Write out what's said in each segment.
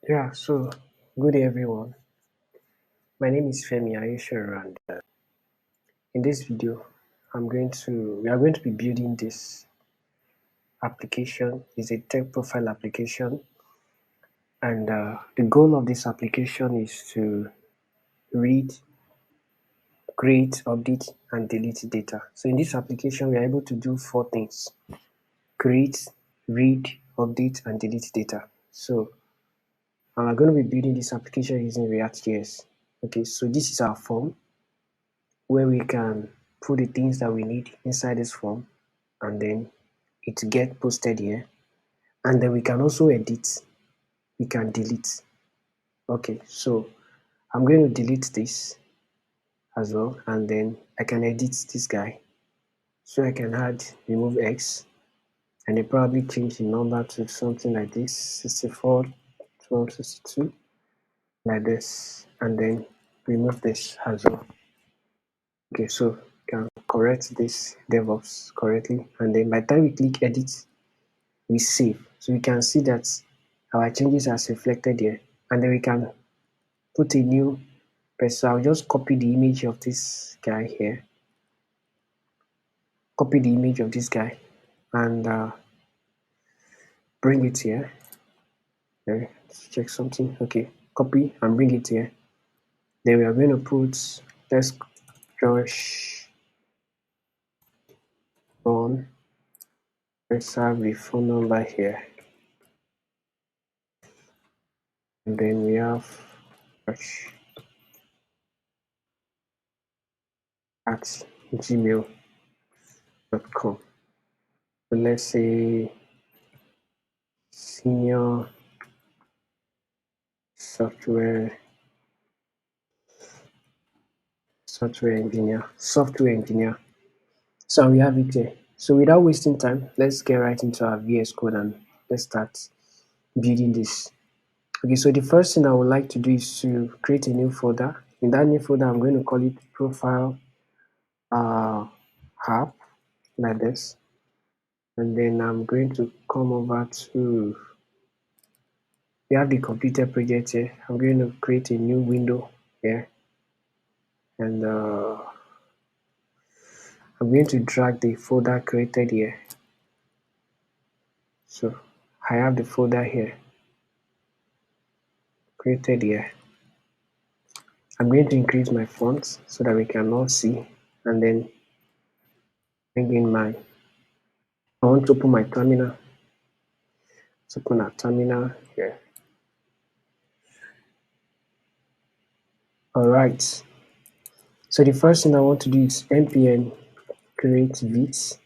Yeah, so good day everyone. My name is Femi Ayesha and in this video we are going to be building this application. It's a tech profile application and the goal of this application is to read, create, update and delete data. So in this application we are able to do four things: create, read, update and delete data. So I'm going to be building this application using Reactjs. Okay, so this is our form where we can put the things that we need inside this form and then it get posted here, and then we can also edit, we can delete. Okay, so I'm going to delete this as well, and then I can edit this guy. So I can add remove x and then probably change the number to something like this, 64 1262, like this, and then remove this as well. Okay, so can correct this DevOps correctly, and then by the time we click edit, we save. So we can see that our changes are reflected here, and then we can put a new person. So I'll just copy the image of this guy here, copy the image of this guy, and bring it here. Okay, let's check something. Okay, copy and bring it here. Then we are going to put, let's Josh on. Let's have the phone number here, and then we have Josh at gmail.com. So let's say senior software software engineer. So we have it there. So without wasting time, let's get right into our VS Code and let's start building this. Okay, so the first thing I would like to do is to create a new folder. In that new folder, I'm going to call it profile app, like this. And then I'm going to come over to, we have the computer project here. I'm going to create a new window here. And I'm going to drag the folder created here. So I have the folder here created here. I'm going to increase my font so that we can all see, and then bring in I want to open my terminal. Let's open our terminal here. Alright, so the first thing I want to do is npm create vit,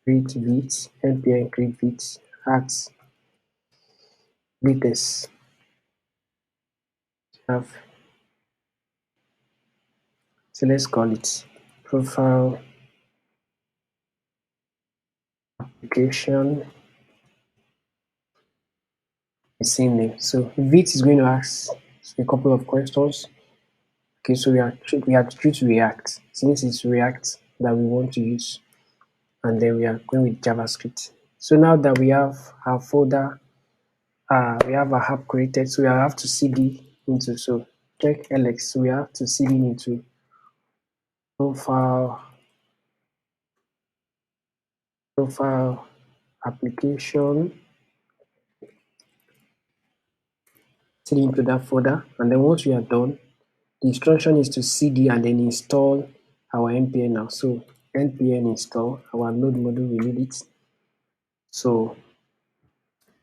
npm create vit at latest have, so let's call it profile application, the same name. So vit is going to ask a couple of questions. Okay, so we have to choose React, since it's React that we want to use, and then we are going with JavaScript. So now that we have our folder, we have our app created, so we have to cd into, so check ls, so we have to cd into profile application, cd into that folder, and then once we are done, the instruction is to cd and then install our npm now. So npm install our node module, we need it. So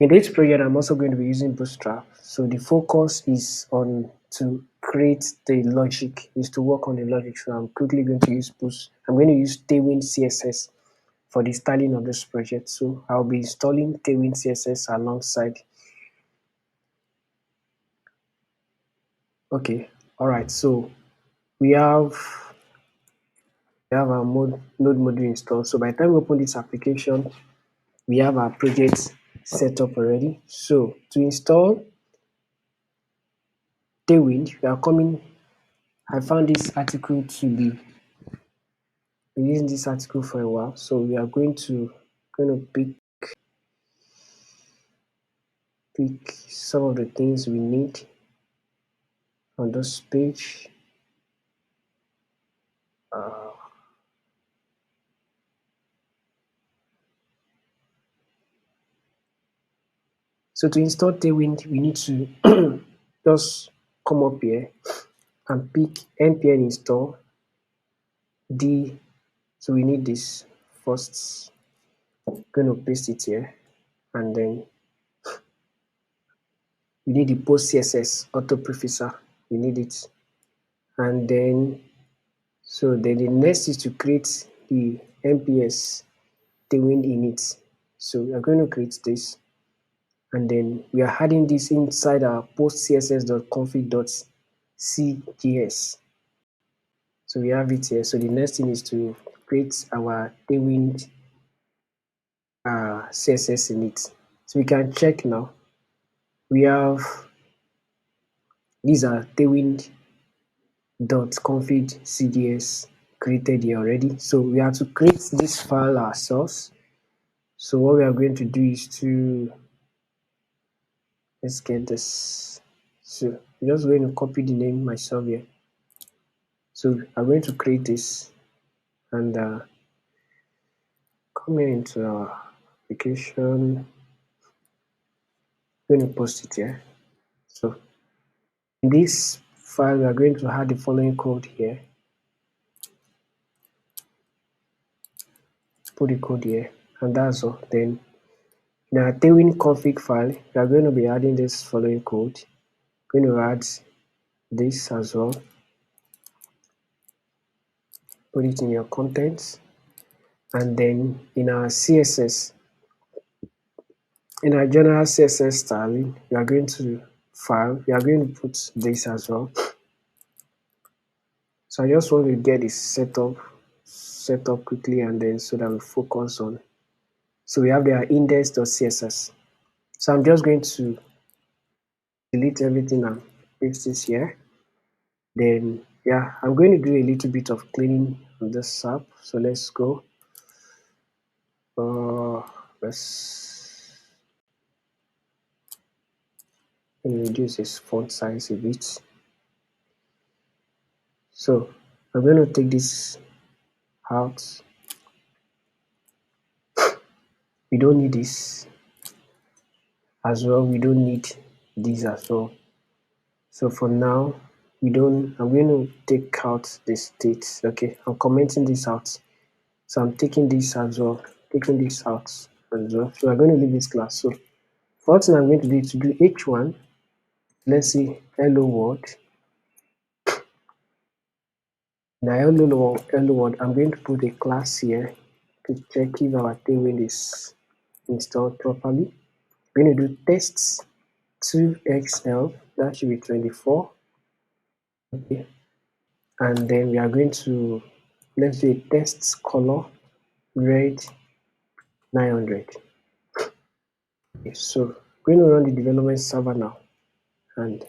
in this project, I'm also going to be using Bootstrap. So the focus is on to create the logic, is to work on the logic. So I'm quickly going to use I'm going to use Taiwindcss for the styling of this project. So I'll be installing Taiwindcss alongside. Okay, all right. So we have our node module installed. So by the time we open this application, we have our project set up already. So to install Tailwind, we are coming. I found this article to be using this article for a while, so we are going to pick pick some of the things we need on this page. So to install Tailwind, we need to just come up here and pick npm install d. So we need this first. I'm going to paste it here, and then we need the post css auto prefixer. We need it, and then then the next is to create the nps Tailwind init. So we are going to create this, and then we are adding this inside our post css.config.cjs. So we have it here. So the next thing is to create our Tailwind CSS init. So we can check now. We have these are tailwind.config.cjs created here already. So we have to create this file ourselves. So what we are going to do is to let's get this. So I'm just going to copy the name myself here. So I'm going to create this and come here into our application. I'm going to post it here. So in this file, we are going to add the following code here. Put the code here, and that's all. Then in our Tailwind config file, we are going to be adding this following code. We're going to add this as well. Put it in your contents, and then in our CSS, in our general CSS styling, we are going to file. We are going to put this as well. So I just want to get this set up quickly, and then so that we focus on. So we have the index.css. So I'm just going to delete everything and paste this here. Then yeah, I'm going to do a little bit of cleaning on this app. So let's go. Let's reduce this font size a bit. So I'm going to take this out. We don't need this as well. We don't need this as well. So for now, I'm going to take out the states. Okay, I'm commenting this out. So I'm taking this as well, taking this out as well. So I'm going to leave this class. So first thing I'm going to do is to do h1. Let's see, hello world. Now hello world, I'm going to put a class here to check if our Tailwind is installed properly. I'm going to do tests 2xl, that should be 24. Okay, and then we are going to let's do a test color red 900. Okay, so I'm going to run the development server now, and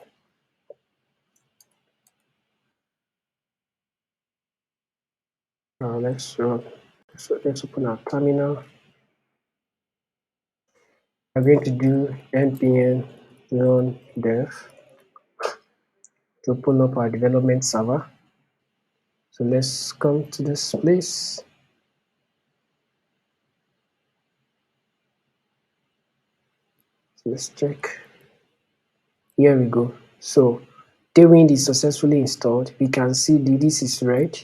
let's run. So let's open our terminal. We're going to do npm run dev to open up our development server. So let's come to this place. So let's check. Here we go. So Tailwind is successfully installed. We can see this is red.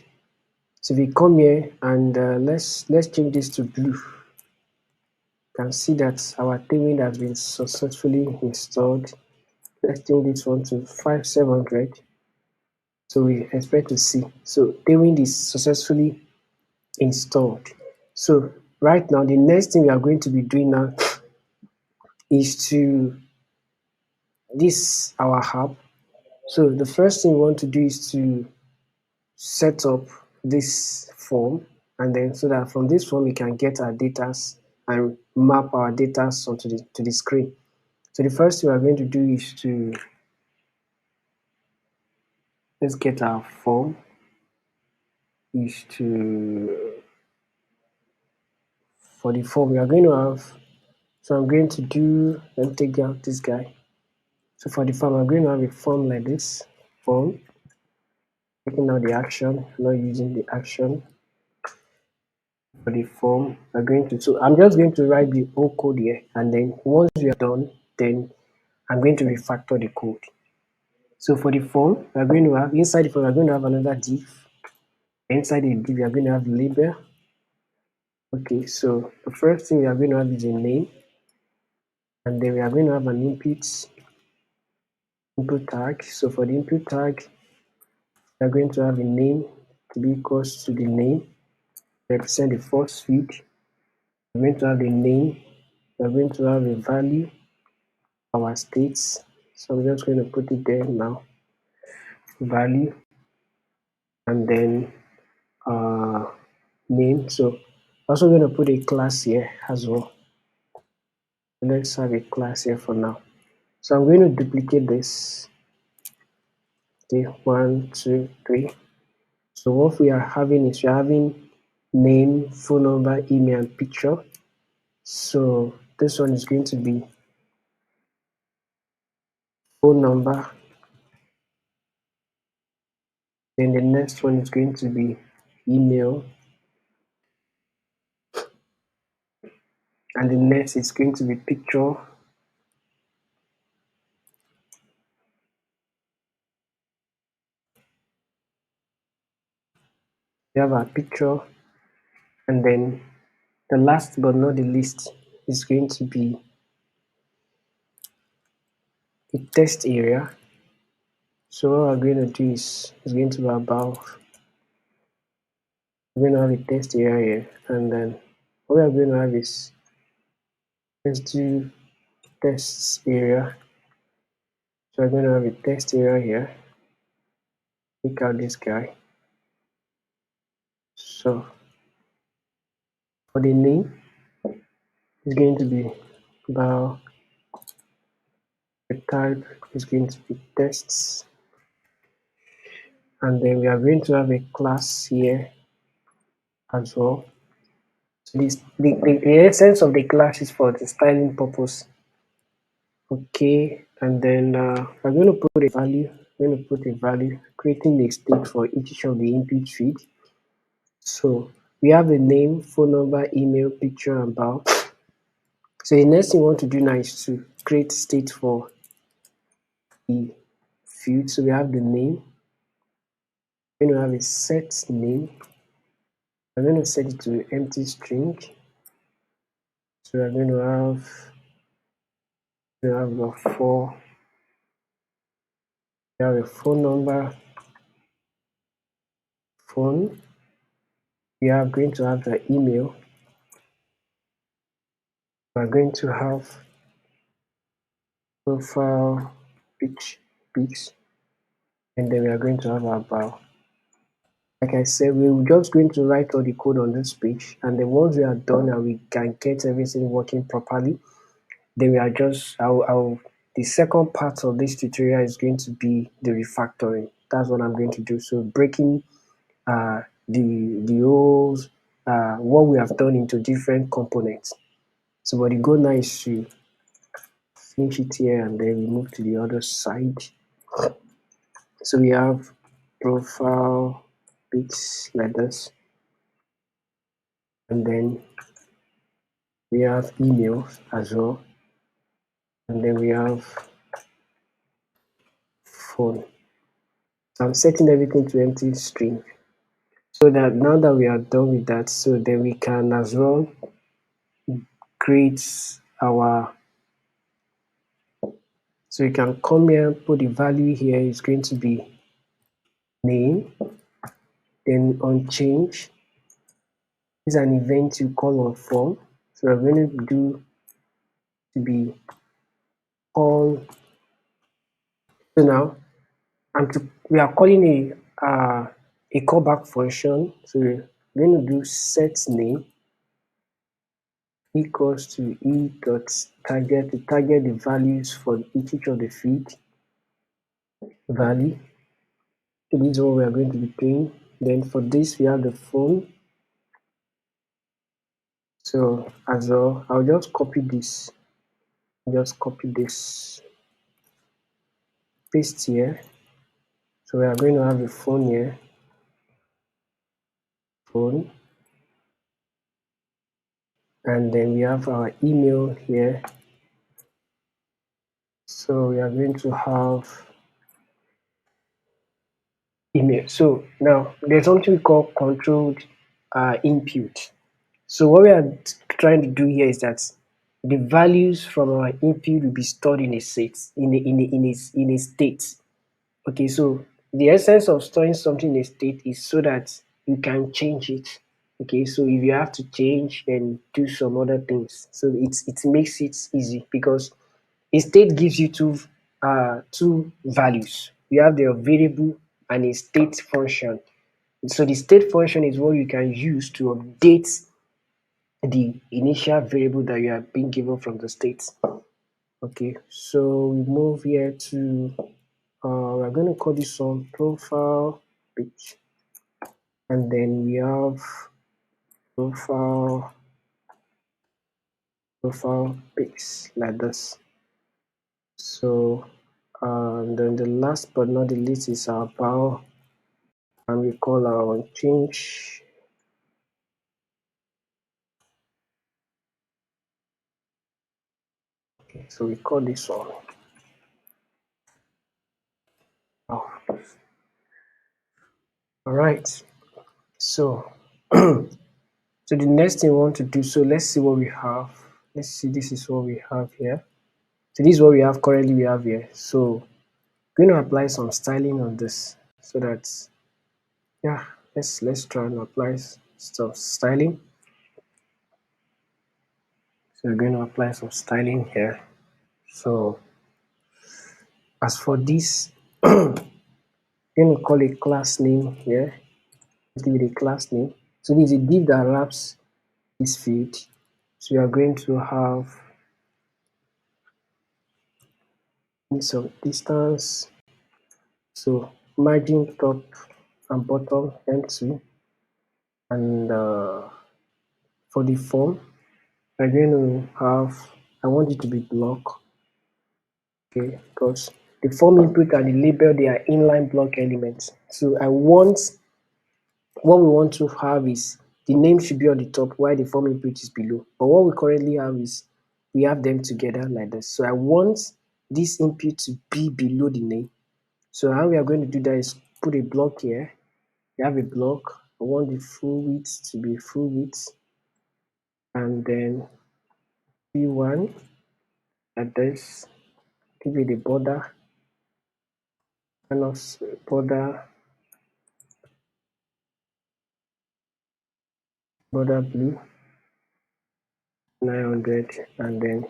So we come here and let's change this to blue. You can see that our Tailwind has been successfully installed. Let's change this one to 5700. So we expect to see. So Tailwind is successfully installed. So right now, the next thing we are going to be doing now is to this our app. So the first thing we want to do is to set up this form, and then so that from this form we can get our data and map our data onto the screen. So the first thing we are going to do is to let's get our form. Is to for the form we are going to have So I'm going to do, let me take out this guy. So for the form, I'm going to have a form like this, form, taking out the action, not using the action. For the form, we're going to, so I'm just going to write the whole code here, and then once we are done, then I'm going to refactor the code. So for the form, we're going to have, inside the form, we're going to have another div. Inside the div, we're going to have label. Okay, so the first thing we are going to have is a name, and then we are going to have an input tag. So for the input tag, we are going to have a name to be equals to the name, represent the first field. We're going to have a name, we're going to have a value, our states. So I'm just going to put it there now, value, and then name. So also going to put a class here as well. Let's have a class here for now. So I'm going to duplicate this. Okay, 1, 2, 3. So what we are having is we are having name, phone number, email, and picture. So this one is going to be phone number. Then the next one is going to be email. And the next is going to be picture. We have our picture. And then the last but not the least is going to be a test area. So what we're going to do is going to be about, we're going to have a test area here, and then what we're going to have is, let's do tests area. So we're going to have a test area here. Pick out this guy. So for the name, it's going to be about, the type is going to be tests, and then we are going to have a class here as well. So this the essence of the class is for the styling purpose. Okay, and then we're going to put a value. We're going to put a value, creating the state for each of the input field. So we have a name, phone number, email, picture, and about. So the next thing we want to do now is to create state for the field. So we have the name. We're going to have a set name. I'm going to set it to empty string. So we're going to have a we have a phone number, phone. We are going to have the email. We're going to have profile pics, and then we are going to have our about. Like I said, we're just going to write all the code on this page, and then once we are done and we can get everything working properly, then we are just the second part of this tutorial is going to be the refactoring. That's what I'm going to do. So breaking the whole what we have done into different components. So but the goal now is to finish it here, and then we move to the other side. So we have profile pics like this, and then we have email as well, and then we have phone. So I'm setting everything to empty string, so that now that we are done with that, so then we can as well create our, so we can come here, put the value here is going to be name, then on change is an event you call on form. So we're going to do to be call. So now we are calling a callback function. So we're going to do set name equals to e dot target to target the values for each of the field value. So this is what we are going to be doing. Then for this we have the phone. So as well, I'll just copy this, paste here. So we are going to have a phone here, phone, and then we have our email here. So we are going to have email. So now there's something we call controlled input. So what we are trying to do here is that the values from our input will be stored in a state, in a state. Okay, so the essence of storing something in a state is so that you can change it. Okay, so if you have to change and do some other things, so it makes it easy because a state gives you two values. You have the variable and a state function. So the state function is what you can use to update the initial variable that you have been given from the state. Okay, so we move here to we're going to call this one profile page, and then we have profile page like this. So then the last but not the least is our power, and we call our change. Okay, so we call this one. Oh, all right. So so the next thing we want to do. So let's see what we have. Let's see. This is what we have here. So this is what we have currently. We have here. So we're going to apply some styling on this so that yeah, let's try and apply some styling. So we're going to apply some styling here. So as for this, I'm going to call a class name here. Let's give it a class name. So this is a div that wraps this field. So we are going to have some distance. So margin top and bottom M2, and for the form, I'm going to have, I want it to be block. Okay, because the form input and the label, they are inline block elements. So I want, what we want to have is the name should be on the top while the form input is below. But what we currently have is we have them together like this. So I want this input to be below the name. So how we are going to do that is put a block here. We have a block. I want the full width to be full width, and then p1 like this. Give it a border, minus border blue 900, and then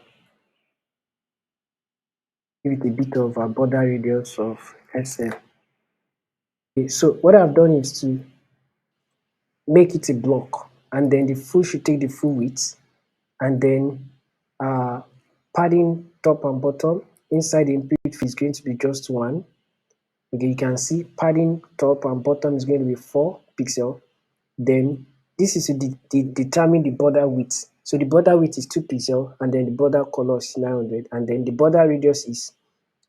give it a bit of a border radius of sm. Okay, so what I've done is to make it a block, and then the full should take the full width, and then uh, padding top and bottom inside the input is going to be just 1. Okay, you can see padding top and bottom is going to be 4 pixel. Then this is to determine the border width. So the border width is 2 pixel, and then the border color is 900, and then the border radius is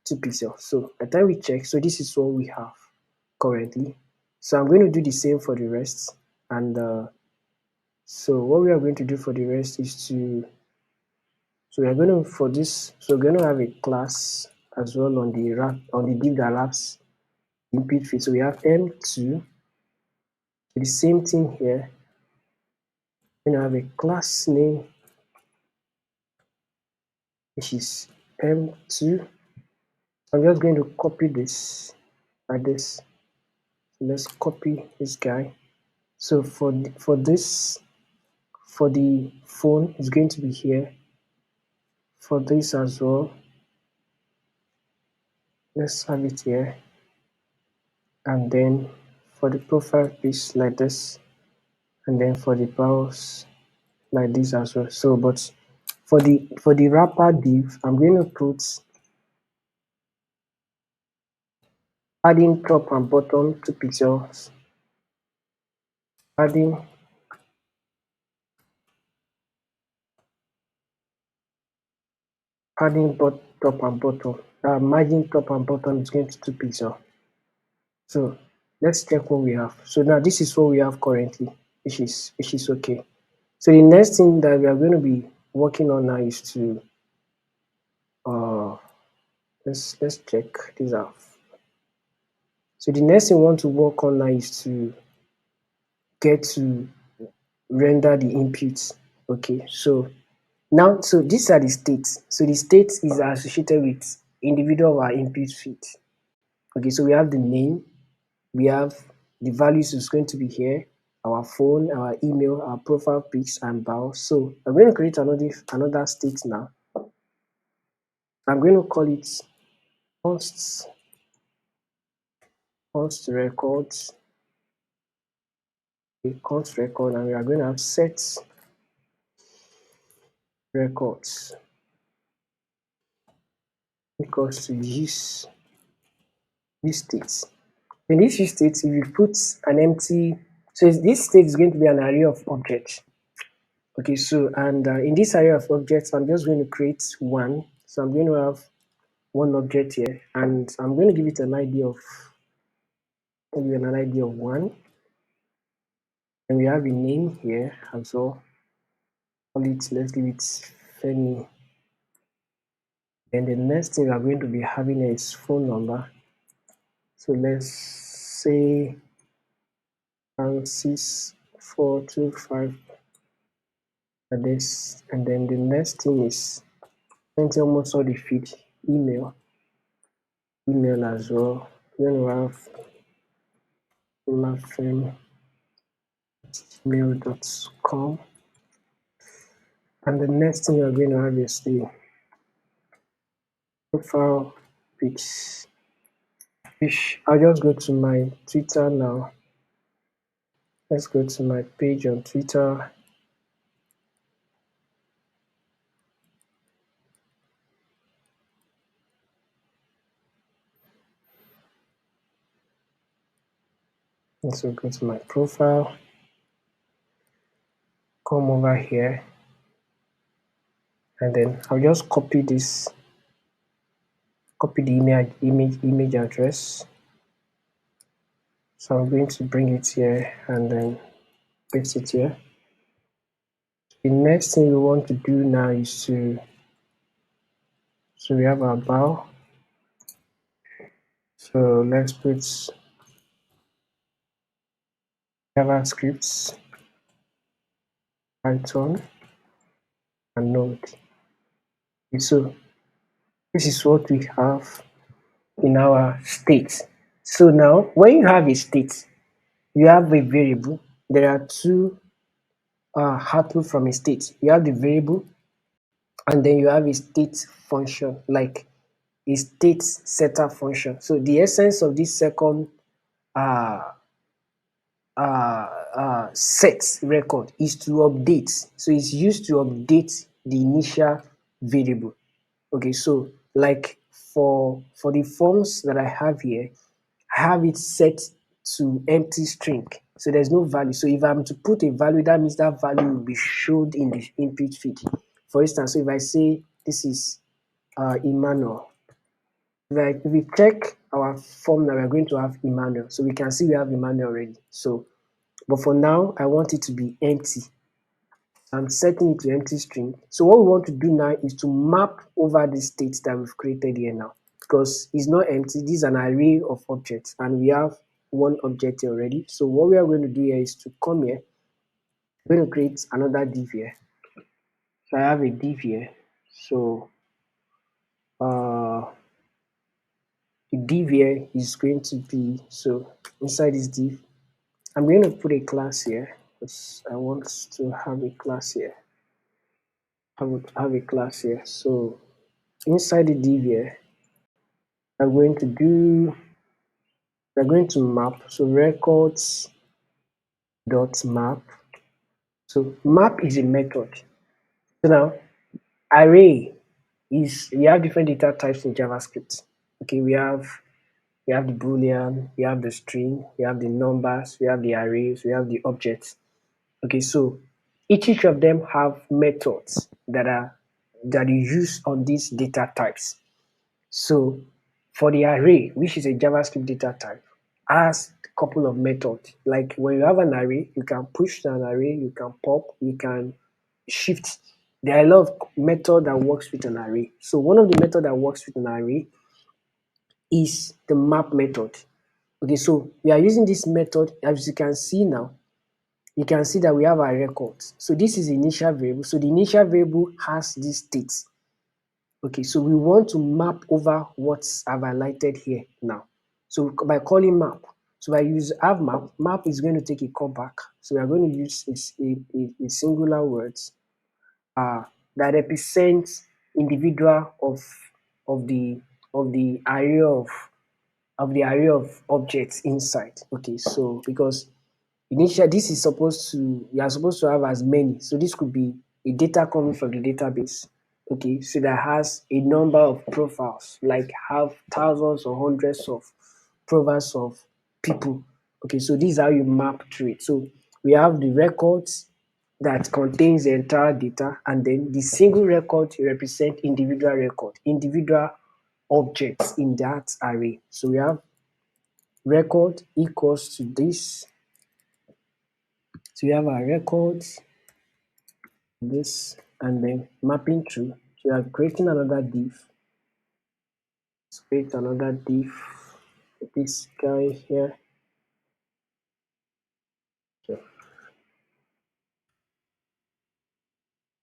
2 pixels. So by the time we check, so this is what we have currently. So I'm going to do the same for the rest, and so what we are going to do for the rest is to, so we are going to, for this, so we're going to have a class as well on the div that wraps input field. So we have m2, the same thing here. We're going to have a class name which is m2. I'm just going to copy this like this. So let's copy this guy. So for this, for the phone, it's going to be here. For this as well, let's have it here. And then for the profile piece like this, and then for the browse like this as well. So but for the wrapper div, I'm going to put padding top and bottom 2 pixels, padding padding top and bottom. Margin top and bottom is going to 2 pixel. So let's check what we have. So now this is what we have currently, which is okay. So the next thing that we are going to be working on now is to uh let's check this out. So the next thing we want to work on now is to get to render the inputs. Okay, so now so these are the states. So the state is associated with individual of our input feed. Okay, so we have the name, we have the values is going to be here, our phone, our email, our profile pics and bio. So I'm going to create another state now. I'm going to call it const records, const record, and we are going to have set records equals to this state. In this use state, if you put an empty, so this state is going to be an array of objects. Okay, so and in this array of objects, I'm just going to create one. So I'm going to have one object here, and I'm going to give it an ID of maybe an ID of 1, and we have a name here as well. Let's give it Femi. And the next thing we are going to be having is phone number. So let's say 6425 and this, and then the next thing is almost all the feed email as well. Then we have lafem@gmail.com, and the next thing we are going to have is the profile pics, which I'll just go to my Twitter now. Let's go to my page on Twitter. So go to my profile, come over here, and then I'll just copy the image address. So I'm going to bring it here and then paste it here. The next thing we want to do now is so we have our bio. So let's put JavaScript, Python, and Node. So this is what we have in our state. So now when you have a state, you have a variable. There are two output from a state. You have the variable, and then you have a state function, like a state setter function. So the essence of this second uh, set record is to update. So it's used to update the initial variable. Okay, so like for the forms that I have here, I have it set to empty string. So there's no value. So if I'm to put a value, that means that value will be showed in the input feed. For instance, so if I say this is Emmanuel, like if we check our form that we're going to have Emmanuel, so we can see we have Emmanuel already. So, but for now, I want it to be empty. I'm setting it to empty string. So what we want to do now is to map over the state that we've created here now, because it's not empty. This is an array of objects, and we have one object here already. So what we are going to do here is to come here. We're going to create another div here. So I have a div here. So the div here is going to be, so inside this div, I'm going to put a class here because I want to have a class here. I would have a class here. So inside the div here, we're going to map. So records dot map. So map is a method. So now array is, we have different data types in JavaScript. Okay, we have the boolean, we have the string, we have the numbers, we have the arrays, we have the objects. Okay, so each of them have methods that are that you use on these data types. So for the array, which is a JavaScript data type, has a couple of methods. Like when you have an array, you can push to an array, you can pop, you can shift. There are a lot of method that works with an array. So one of the method that works with an array is the map method. Okay, so we are using this method. As you can see now, you can see that we have our records. So this is the initial variable. So the initial variable has this state. Okay, so we want to map over what I've highlighted here now. So by calling map, so I use have map, map is going to take a callback. So we are going to use a singular words that represents individual of the of the array of the array of objects inside. Okay, so because initially this is supposed to, you are supposed to have as many. So this could be a data coming from the database. Okay, so that has a number of profiles, like have thousands or hundreds of profiles of people. Okay, so this is how you map through it. So we have the records that contains the entire data, and then the single record represent individual record, individual objects in that array. So we have record equals to this. So we have our records, this, and then mapping through. So we are creating another div. Let's create another div. This guy here. So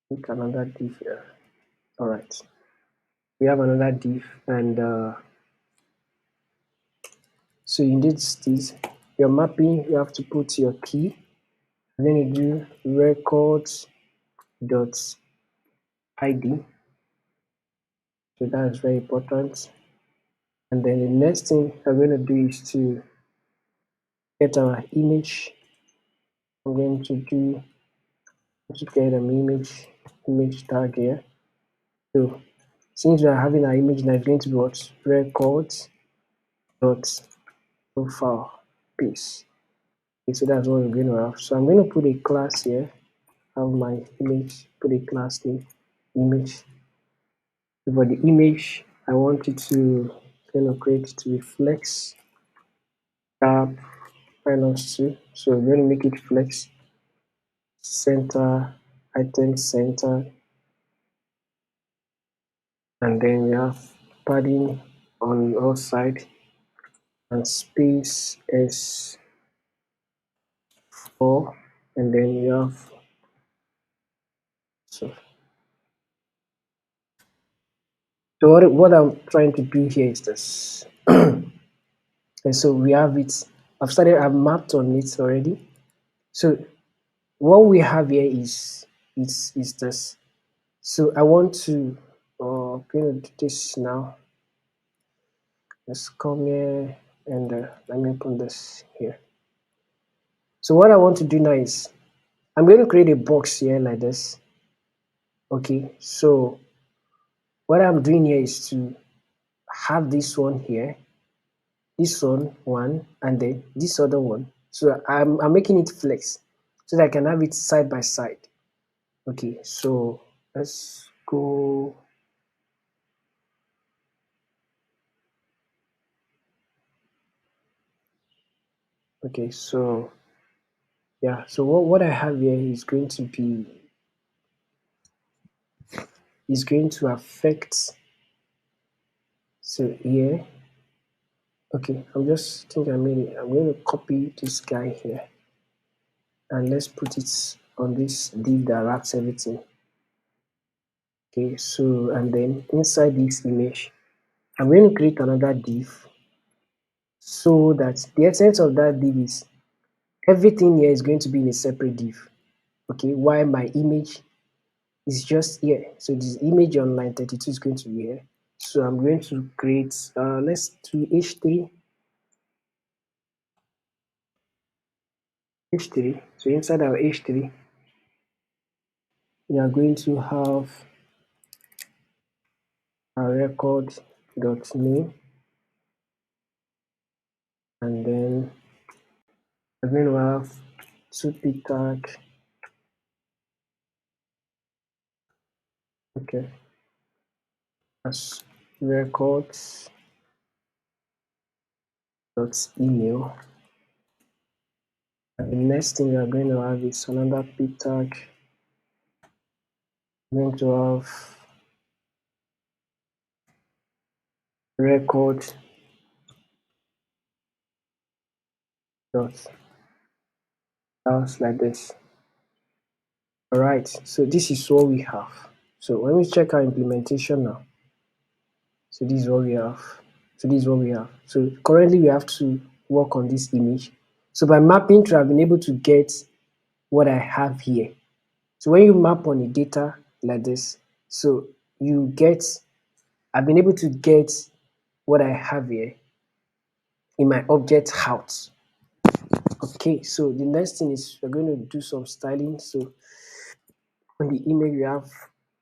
make another div here. All right. We have another div, and so in this your mapping, you have to put your key, and then you do records dot id. So that is very important. And then the next thing I'm going to do is to get our image. I'm going to do to get an image tag here. So since we are having our image now, it's going to be what records dot profile piece. Okay, so that's what we're going to have. So I'm going to put a class here, have my image, put a class name image. So for the image, I want it to kind of create it to be flex tab -2. So we're going to make it flex center item center, and then we have padding on all sides and space is 4, and then you have so what I'm trying to do here is this. And so we have it. I've mapped on it already. So what we have here is this. So I want to going to do this now. Let's come here and let me put this here. So what I want to do now is I'm going to create a box here like this. Okay, so what I'm doing here is to have this one here, this one, and then this other one. So I'm making it flex so that I can have it side by side. Okay, so let's go. Okay, so yeah, so what I have here is going to be affect. So here, okay, I'm just think I made it. I'm going to copy this guy here, and let's put it on this div that wraps everything. Okay, so and then inside this image, I'm going to create another div so that the essence of that div is everything here is going to be in a separate div. Okay, while my image is just here. So this image on line 32 is going to be here. So I'm going to create, let's do h3. h3. So inside our h3, we are going to have our record dot name, and then I'm going to have 2p tag. Okay, as records dot email. And the next thing we are going to have is another p tag. We're going to have record dot else like this. Alright, so this is what we have. So when we check our implementation now, so this is what we have. So this is what we have. So currently we have to work on this image. So by mapping through, I've been able to get what I have here. So when you map on the data like this, so you get, I've been able to get what I have here in my object out. Okay, so the next thing is we're going to do some styling. So on the image, we have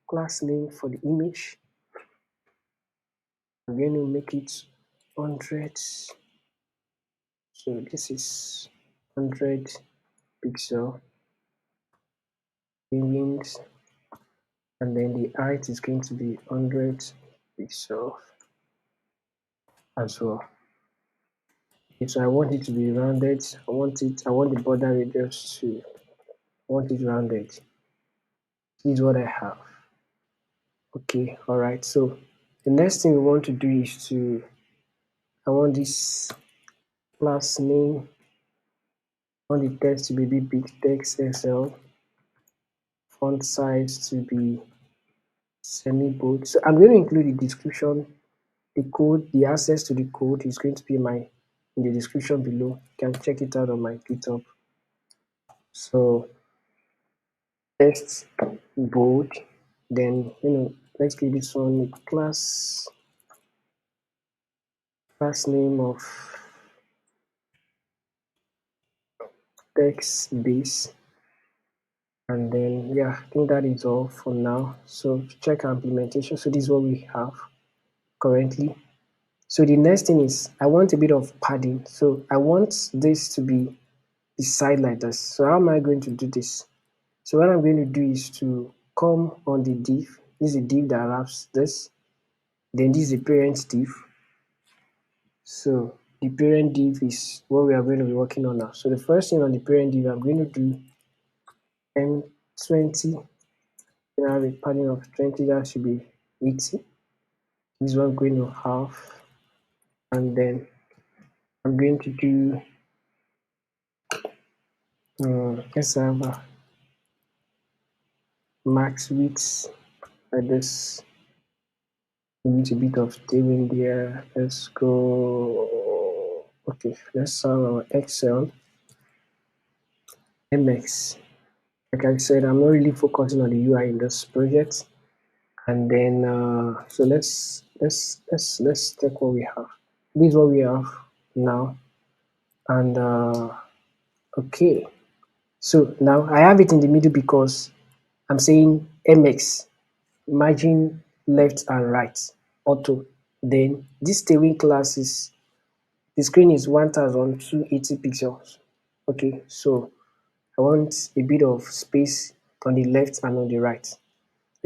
class name for the image. I'm going to make it 100. So this is 100 pixel wings, and then the height is going to be 100 pixel as well. Okay, so I want it to be rounded. I want the border radius to, I want it rounded. This is what I have. Okay, all right. So the next thing we want to do is to, I want this class name, I want the text to be big text XL, font size to be semi-bold. So I'm going to include the description, the code, the access to the code is going to be in the description below. You can check it out on my GitHub. So text bold, then let's give this one a class name of text base, and then yeah, I think that is all for now. So check our implementation. So this is what we have currently. So the next thing is I want a bit of padding. So I want this to be beside like this. So how am I going to do this? So what I'm going to do is to come on the div. This is a div that wraps this. Then this is a parent div. So the parent div is what we are going to be working on now. So the first thing on the parent div, I'm going to do M20. Then I have a padding of 20. That should be 80. This is what I'm going to have. And then I'm going to do let's have a max width like this. A little bit of tailwind there. Let's go. Okay, let's have our Excel MX. Like I said, I'm not really focusing on the UI in this project. And then so let's check what we have. This is what we have now. And okay, so now I have it in the middle because I'm saying MX, margin left and right, auto. Then this tailwind class is, the screen is 1280 pixels. Okay, so I want a bit of space on the left and on the right.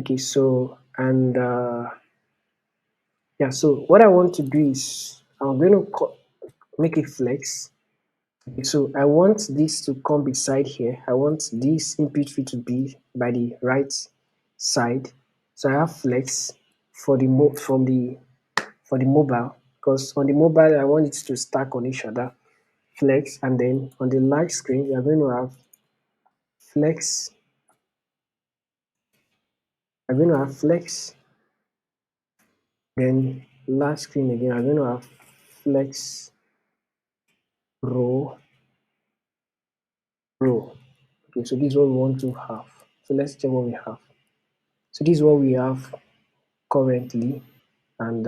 Okay, so and yeah, so what I want to do is I'm going to make it flex. Okay, so I want this to come beside here. I want this input field to be by the right side. So I have flex for the for the mobile, because on the mobile I want it to stack on each other. Flex, and then on the live screen we are going to have flex. I'm going to have flex. Then large screen again, I'm going to have flex row row. Okay, so this is what we want to have. So let's check what we have. So this is what we have currently, and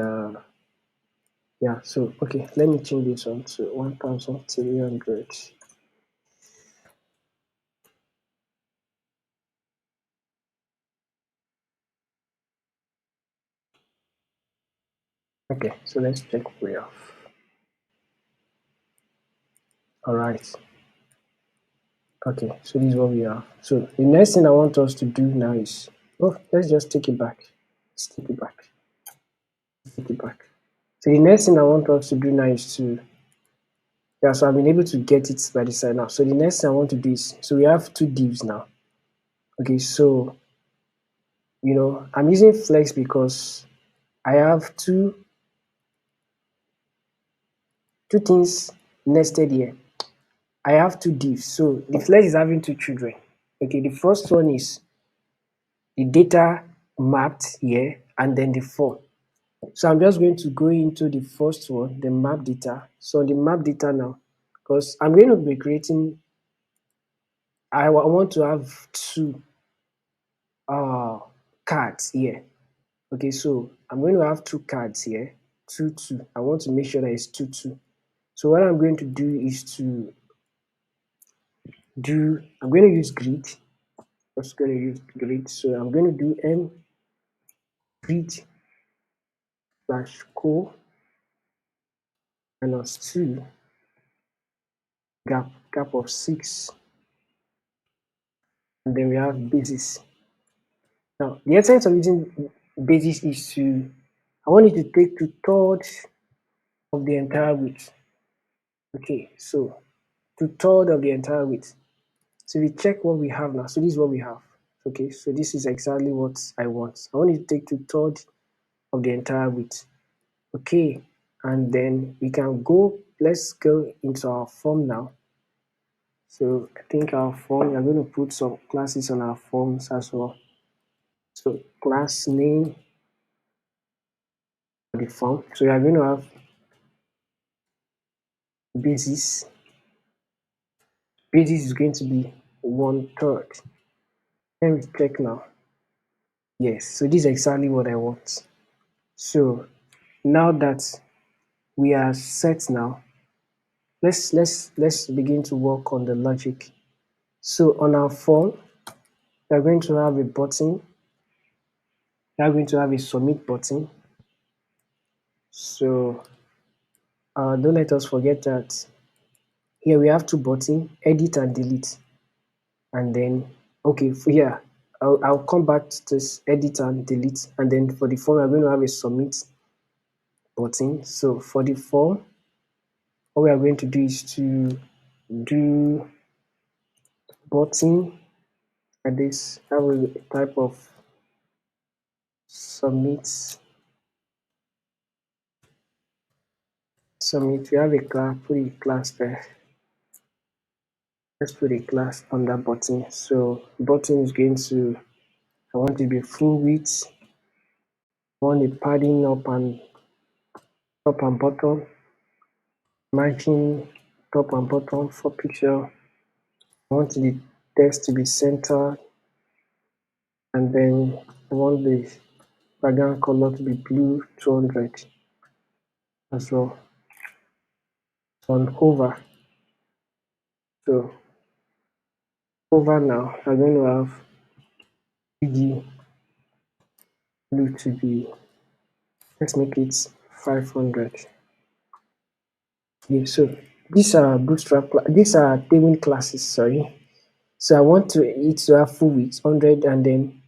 yeah. So okay, let me change this one to 1300. Okay, so let's check what we have. All right. Okay, so this is what we have. So the next thing I want us to do now is, oh, let's just take it back. Let's take it back. take it back. So the next thing I want us to do now is to, yeah, so I've been able to get it by the side now. So the next thing I want to do is, so we have two divs now. Okay, so I'm using flex because I have two things nested here. I have two divs. So the flex is having two children. Okay, the first one is the data mapped here and then the form. So I'm just going to go into the first one, the map data. So the map data now, because I'm going to be creating, I want to have two uh cards here. Okay, so I'm going to have two cards here, two. I want to make sure that it's two. So what I'm going to do is I'm going to use grid. I'm just going to use grid. So I'm going to do m grid slash co minus 2 gap of 6, and then we have basis. Now the essence of using basis is I want you to take 2/3 of the entire width. Okay, so 2/3 of the entire width. So we check what we have now. So this is what we have. Okay, so this is exactly what I want. I want you to take 2/3 of the entire width. Okay, and then we can go, let's go into our form now. So I think our form, we are going to put some classes on our forms as well. So class name for the form. So we are going to have basis. Basis is going to be 1/3. Let me check now. Yes, so this is exactly what I want. So now that we are set now, let's begin to work on the logic. So on our form, we are going to have a button. We are going to have a submit button. So don't let us forget that here we have two buttons, edit and delete. And then, okay, yeah, I'll come back to this edit and delete. And then for the form, we're going to have a submit button. So for the form, what we are going to do is to do button like this. That will be a type of submit. Submit. We have a class, put a class there. Let's put a class on that button. So button is going to, I want it to be full width. I want the padding up and top and bottom. Margin top and bottom for picture. I want the text to be centered, and then I want the background color to be blue 200 as well. On hover, so over now I'm going to have 3D blue to be, let's make it 500. Okay, so these are these are Tailwind classes, sorry. So I want it to have full width 100, and then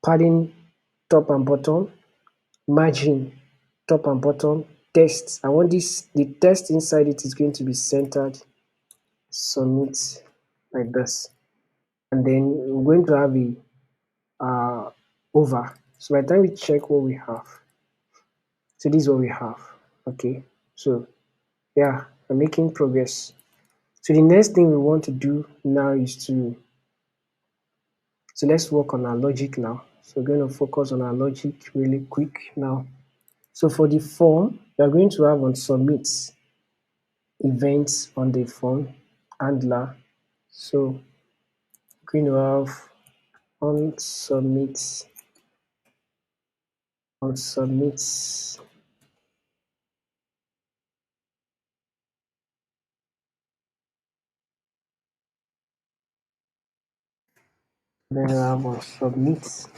padding top and bottom, margin top and bottom, text. I want the text inside it is going to be centered. Submit like this, and then we're going to have a over. So by the time we check what we have, so this is what we have. Okay, so yeah, we're making progress. So the next thing we want to do now is so let's work on our logic now. So we're going to focus on our logic really quick now. So for the form, we are going to have on submit events on the form handler. So we're going to have on submit, on submit, then we have on submit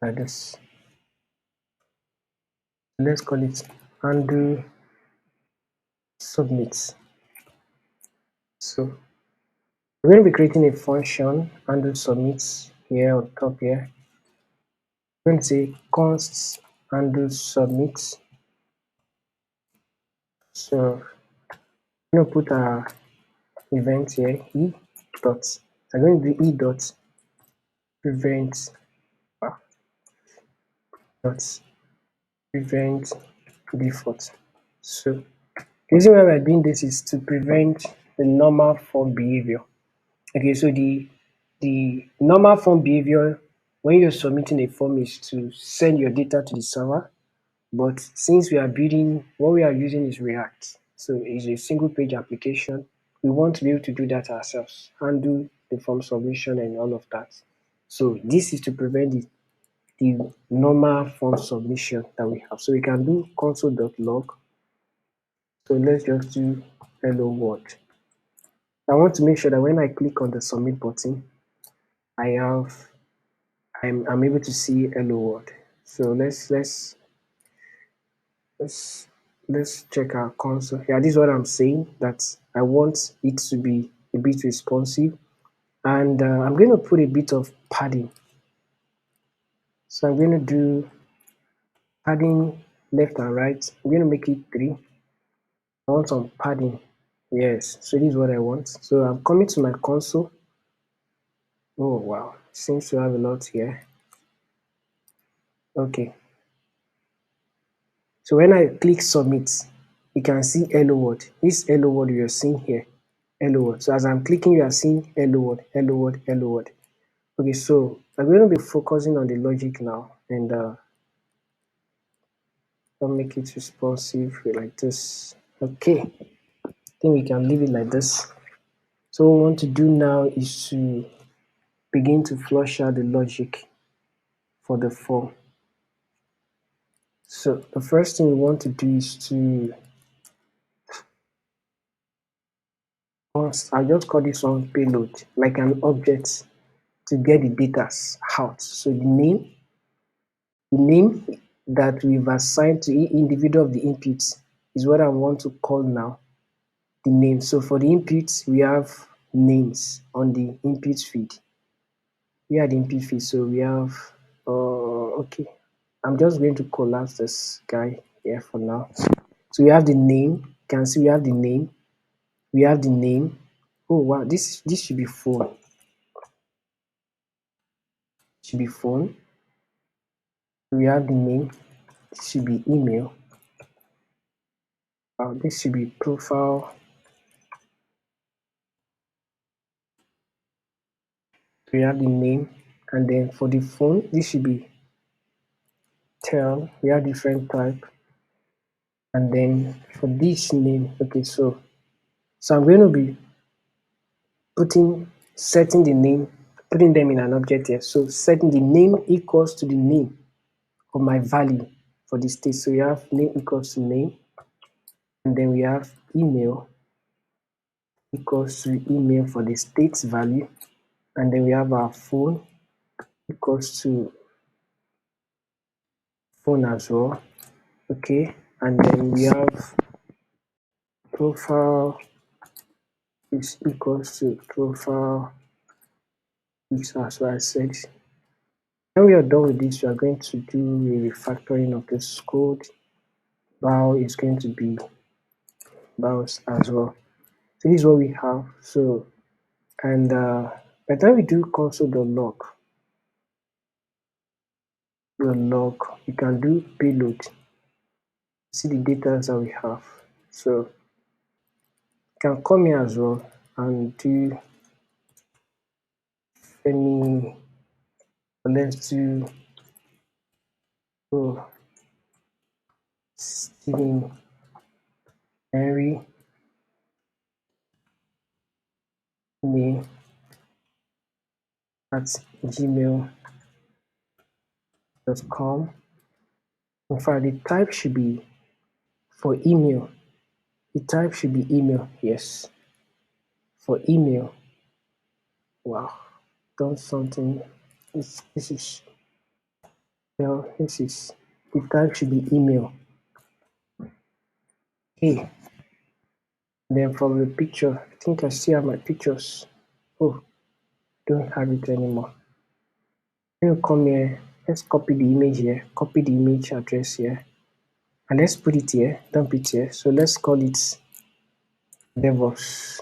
like this. Let's call it handle submit. So we're going to be creating a function handle submit here on top here. I'm going to say const handle submit. So I'm going to put our event here, e dot. I'm going to do e dot prevent dot prevent default. So the reason why we're doing this is to prevent the normal form behavior. Okay, so the normal form behavior when you're submitting a form is to send your data to the server. But since we are building, what we are using is React. So it's a single page application. We want to be able to do that ourselves, handle the form submission and all of that. So this is to prevent the normal form submission that we have. So we can do console.log. So let's just do hello world. I want to make sure that when I click on the submit button, I'm able to see hello world. So let's let's check our console. Yeah, this is what I'm saying, that I want it to be a bit responsive, and I'm going to put a bit of padding. So I'm going to do padding left and right. I'm going to make it 3. I want some padding. Yes, so this is what I want. So I'm coming to my console. Oh wow, seems to have a lot here. Okay, so when I click submit, you can see hello world. This hello world you're seeing here, hello world. So as I'm clicking, you are seeing hello world, hello world, hello world. Okay, so I'm going to be focusing on the logic now, and I'll make it responsive like this. Okay, I think we can leave it like this. So what we want to do now is to begin to flush out the logic for the form. So the first thing we want to do is to, I'll just call this one payload, like an object to get the data out. So the name that we've assigned to each individual of the inputs is what I want to call now the name. So for the inputs, we have names on the input feed. We are the input feed, so we have, okay, I'm just going to collapse this guy here for now. So we have the name, you can see we have the name, we have the name. Oh wow, this should be phone, should be phone. We have the name, this should be email. This should be profile. We have the name, and then for the phone, this should be tel. We have different type, and then for this name, okay, so I'm going to be setting the name, putting them in an object here. So setting the name equals to the name of my value for the state. So we have name equals to name, and then we have email equals to email for the state's value, and then we have our phone equals to phone as well. Okay, and then we have profile is equals to profile is as well. I said when we are done with this, we are going to do a refactoring of this code. Bow is going to be bows as well. So this is what we have. So, and by the time we do console.log, we can do payload, see the data that we have. So you can come here as well and do any, let's do, oh, Stephen Henry name at gmail.com. In fact, the type should be for email. The type should be email, yes. For email. Wow, done something. This is, well, this is, the type should be email. Okay. Then from the picture, I think I still have my pictures. Oh, don't have it anymore. I'm going to come here Let's copy the image here, copy the image address here, and let's put it here, dump it here. So let's call it DevOps,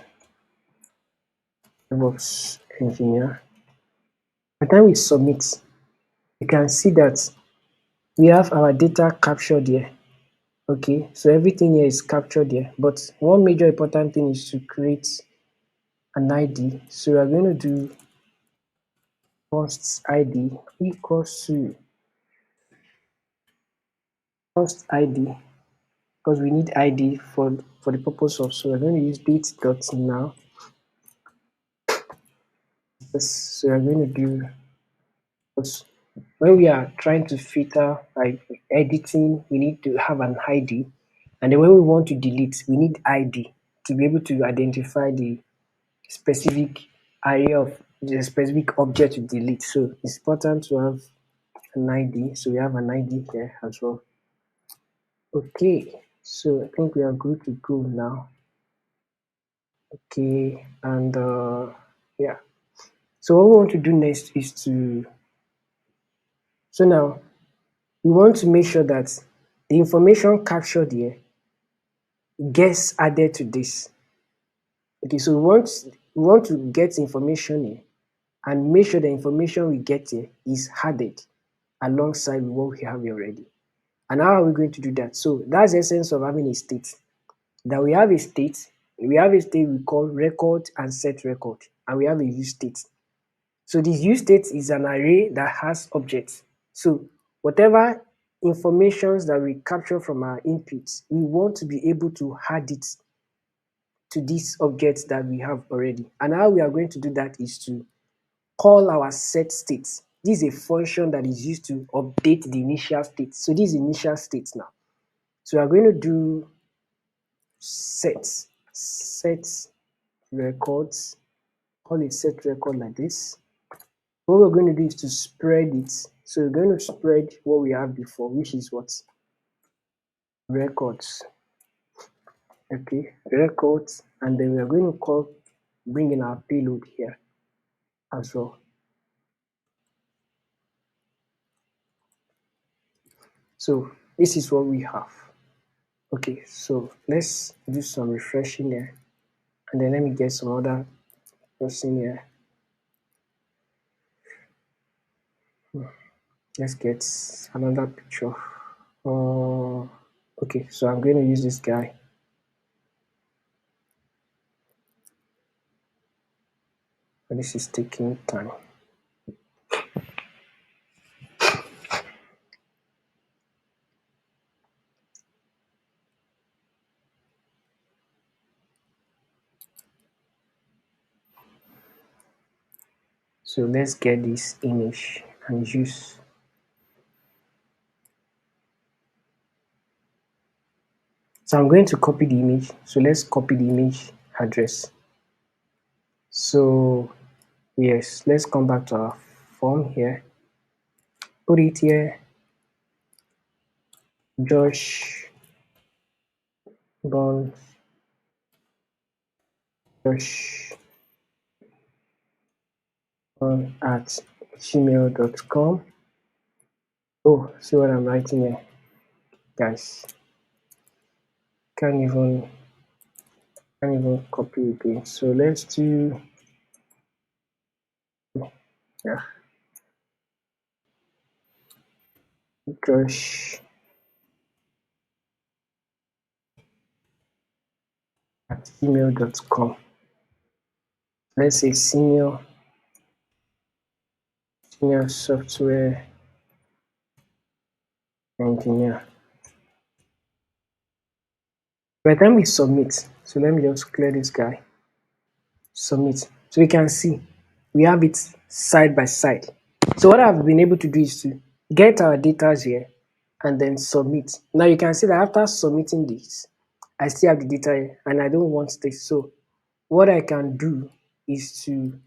DevOps engineer. By the time we submit, you can see that we have our data captured here. Okay, so everything here is captured here, but one major important thing is to create an ID. So we are going to do post ID equals to post ID, because we need ID for the purpose of, so we're going to use date dot now. So we're going to do, because when we are trying to filter like editing, we need to have an ID, and then when we want to delete, we need ID to be able to identify the specific area of the specific object to delete. So it's important to have an ID. So we have an ID here as well. Okay, so I think we are good to go now. Okay, and yeah. So what we want to do next is to, so now we want to make sure that the information captured here gets added to this. Okay, so we want to get information here and make sure the information we get here is added alongside what we have here already. And how are we going to do that? So that's the essence of having a state. That we have a state we call record and set record, and we have a use state. So the use state is an array that has objects. So whatever informations that we capture from our inputs, we want to be able to add it to these objects that we have already. And how we are going to do that is to call our set state. This is a function that is used to update the initial state. So this is initial state now. So we are going to do set records, call it set record like this. What we're going to do is to spread it. So we're going to spread what we have before, which is what? Records. Okay, records, and then we are going to bring in our payload here as well. So this is what we have. Okay, so let's do some refreshing here, and then let me get some other person here. Let's get another picture. Okay, so I'm going to use this guy. But this is taking time. So let's get this image and use. So I'm going to copy the image. So let's copy the image address. So yes, let's come back to our form here. Put it here. Josh Bond. Josh at gmail.com. Oh, see what I'm writing here, guys. Can't even copy again. So let's do, yeah, Josh at gmail.com. Let's say senior software engineer. By the time we submit, so let me just clear this guy. Submit. So we can see we have it side by side. So what I've been able to do is to get our data here and then submit. Now you can see that after submitting this, I still have the data here and I don't want this. So what I can do is to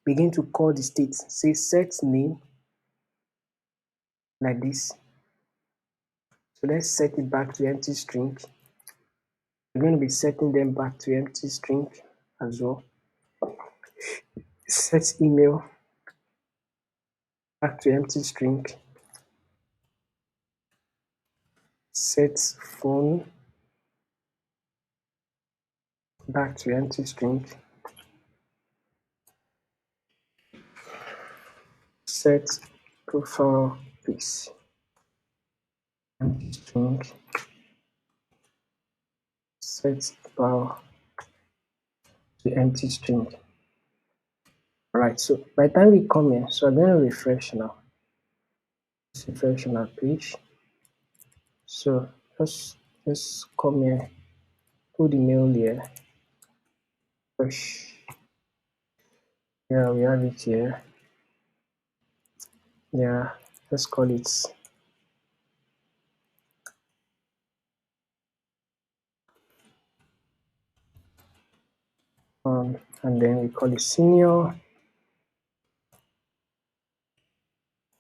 begin to call the state. Say set name like this. So let's set it back to empty string. We're going to be setting them back to empty string as well. Set email back to empty string. set phone back to empty string, set profile pics empty string, set bar to empty string. Alright, so by the time we come here, so I'm going to refresh now. Let's refresh on our page. So let's come here, put the mail here, push. Yeah, we have it here. Yeah, let's call it and then we call it senior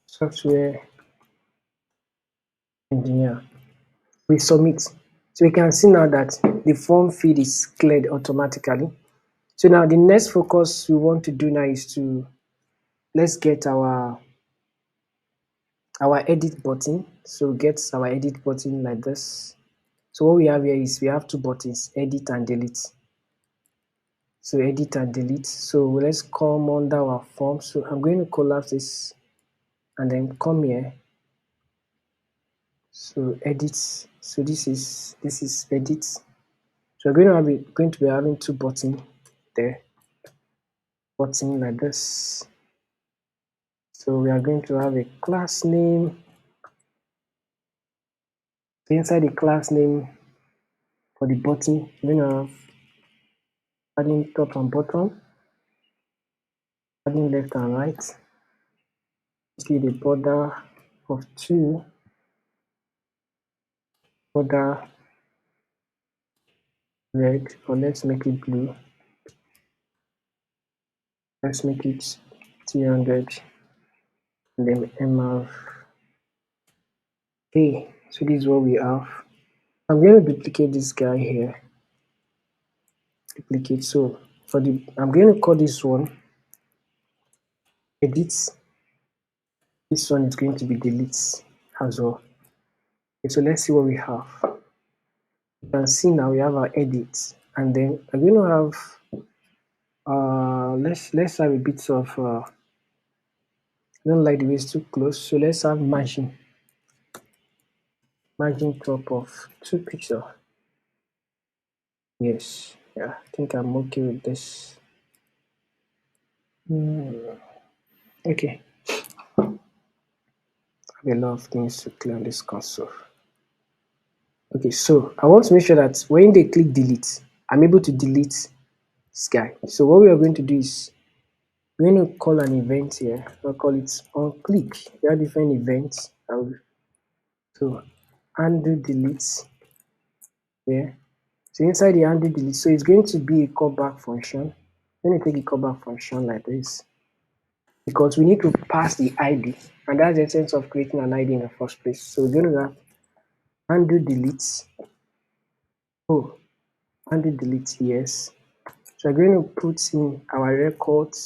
software engineer. We submit. So we can see now that the form field is cleared automatically. So now the next focus we want to do now is to let's get our edit button. So get our edit button like this. So what we have here is we have two buttons, edit and delete. So edit and delete. So let's come under our form. So I'm going to collapse this and then come here. So edit. So this is edit. So we're going to be having two buttons there. Button like this. So we are going to have a class name. So inside the class name for the button, we're going to have padding top and bottom, padding left and right. See the border of 2, border red, or let's make it blue. Let's make it 300 and then mr. Okay, so this is what we have. I'm going to duplicate this guy here. Duplicate. So for the I'm going to call this one edit. This one is going to be delete as well. Okay, so let's see what we have. You can see now we have our edit, and then I'm going to have let's have a bit of I don't like the way it's too close, so let's have margin top of 2 pixels. Yes, yeah, I think I'm okay with this. Okay, I have a lot of things to clear on this console. Okay, so I want to make sure that when they click delete, I'm able to delete this guy. So what we are going to do is we're going to call an event here. I'll call it on click. There are different events. So undo delete here. So inside the undo delete, so it's going to be a callback function. Let me take a callback function like this because we need to pass the ID, and that's the essence of creating an ID in the first place. So we're going to have undo delete. Oh, undo delete, yes. So we're going to put in our record.id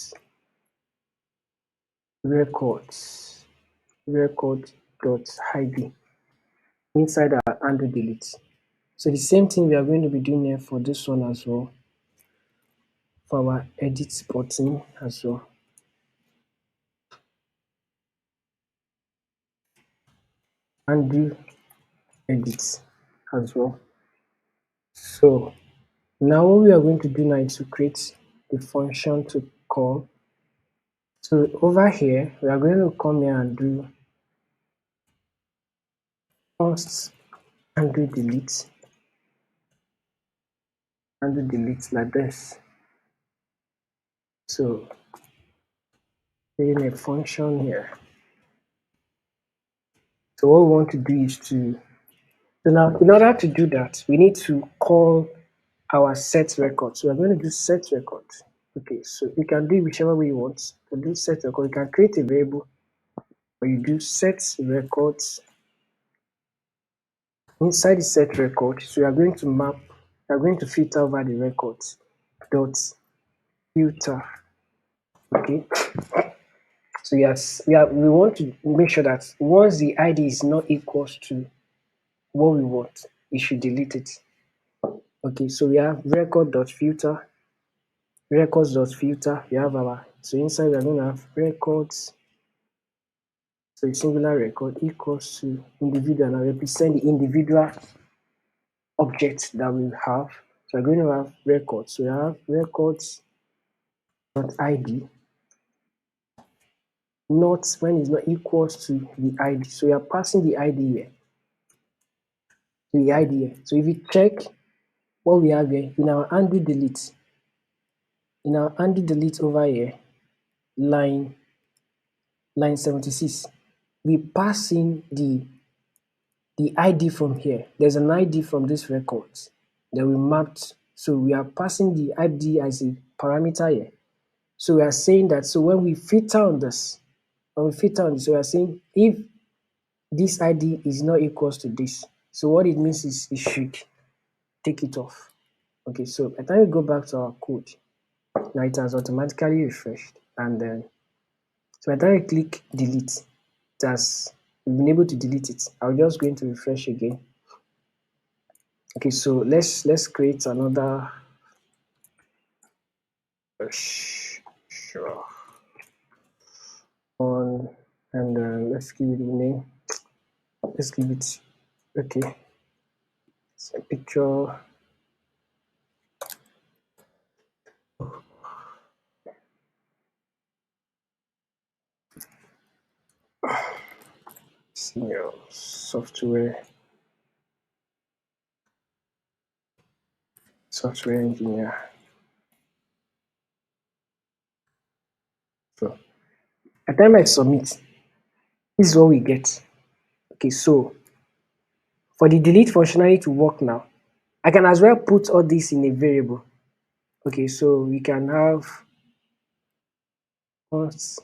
inside our undo delete. So the same thing we are going to be doing here for this one as well, for our edit button as well. Undo edit as well. So now what we are going to do now is to create the function to call. So over here, we are going to come here and do first undo delete like this. So creating a function here. So what we want to do is to, so now in order to do that, we need to call our set record. So we're going to do set record. Okay, so you can do whichever way you want. To do set record, you can create a variable where you do set records. Inside the set record, so you are going to map, you are going to filter over the records dot filter. Okay, so yes, we want to make sure that once the ID is not equals to what we want, it should delete it. Okay, so we have record.filter, records.filter, we have our, so inside we are going to have records, so a singular record equals to individual, and represent the individual object that we have. So we're going to have records, so we have records.id, not when it's not equals to the ID. So we are passing the ID here, the ID here. So if you check what we have here in our undo delete, over here, line 76, we pass in the ID from here. There's an ID from this records that we mapped. So we are passing the ID as a parameter here. So we are saying that, so when we filter on this, so we are saying if this ID is not equals to this, so what it means is it should take it off. Okay, so by the time we go back to our code, now it has automatically refreshed, and then so by the time we click delete, it has, we've been able to delete it. I'm just going to refresh again. Okay, so let's create another sure on, and let's give it a name. Let's give it, okay, it's a picture. Senior software engineer. So at the time I submit, this is what we get. Okay, so for the delete functionality to work now, I can as well put all this in a variable. Okay, so we can have const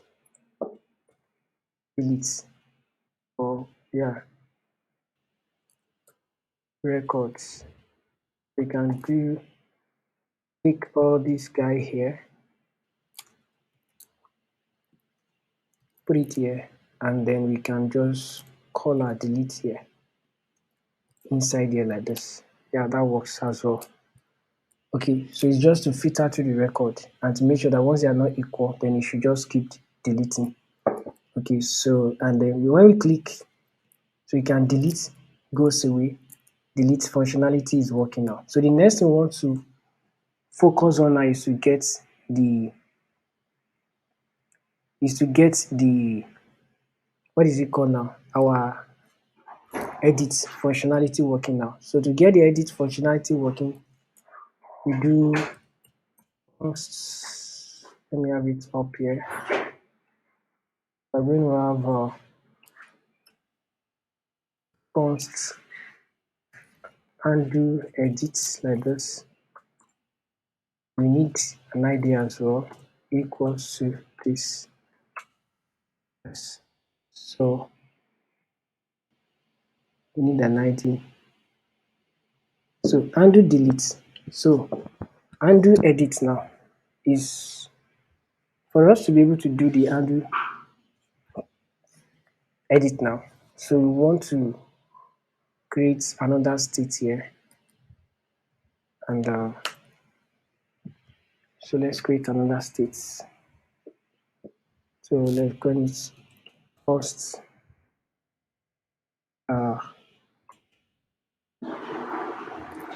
delete, or yeah, records. We can do take all this guy here, put it here, and then we can just call our delete here inside here like this. Yeah, that works as well. Okay, so it's just to filter through the record and to make sure that once they are not equal, then you should just keep deleting. Okay, so and then when we click, so you can delete, goes away, delete functionality is working now. So the next thing we want to focus on now is to get the what is it called now? Our edit functionality working now. So to get the edit functionality working, we do let me have it up here. I'm going to have const undo edit like this. We need an ID as well equals to this. So we need an ID. So undo delete. So undo edit now is for us to be able to do the undo edit now. So we want to create another state here, and so let's create another state. So let's call it first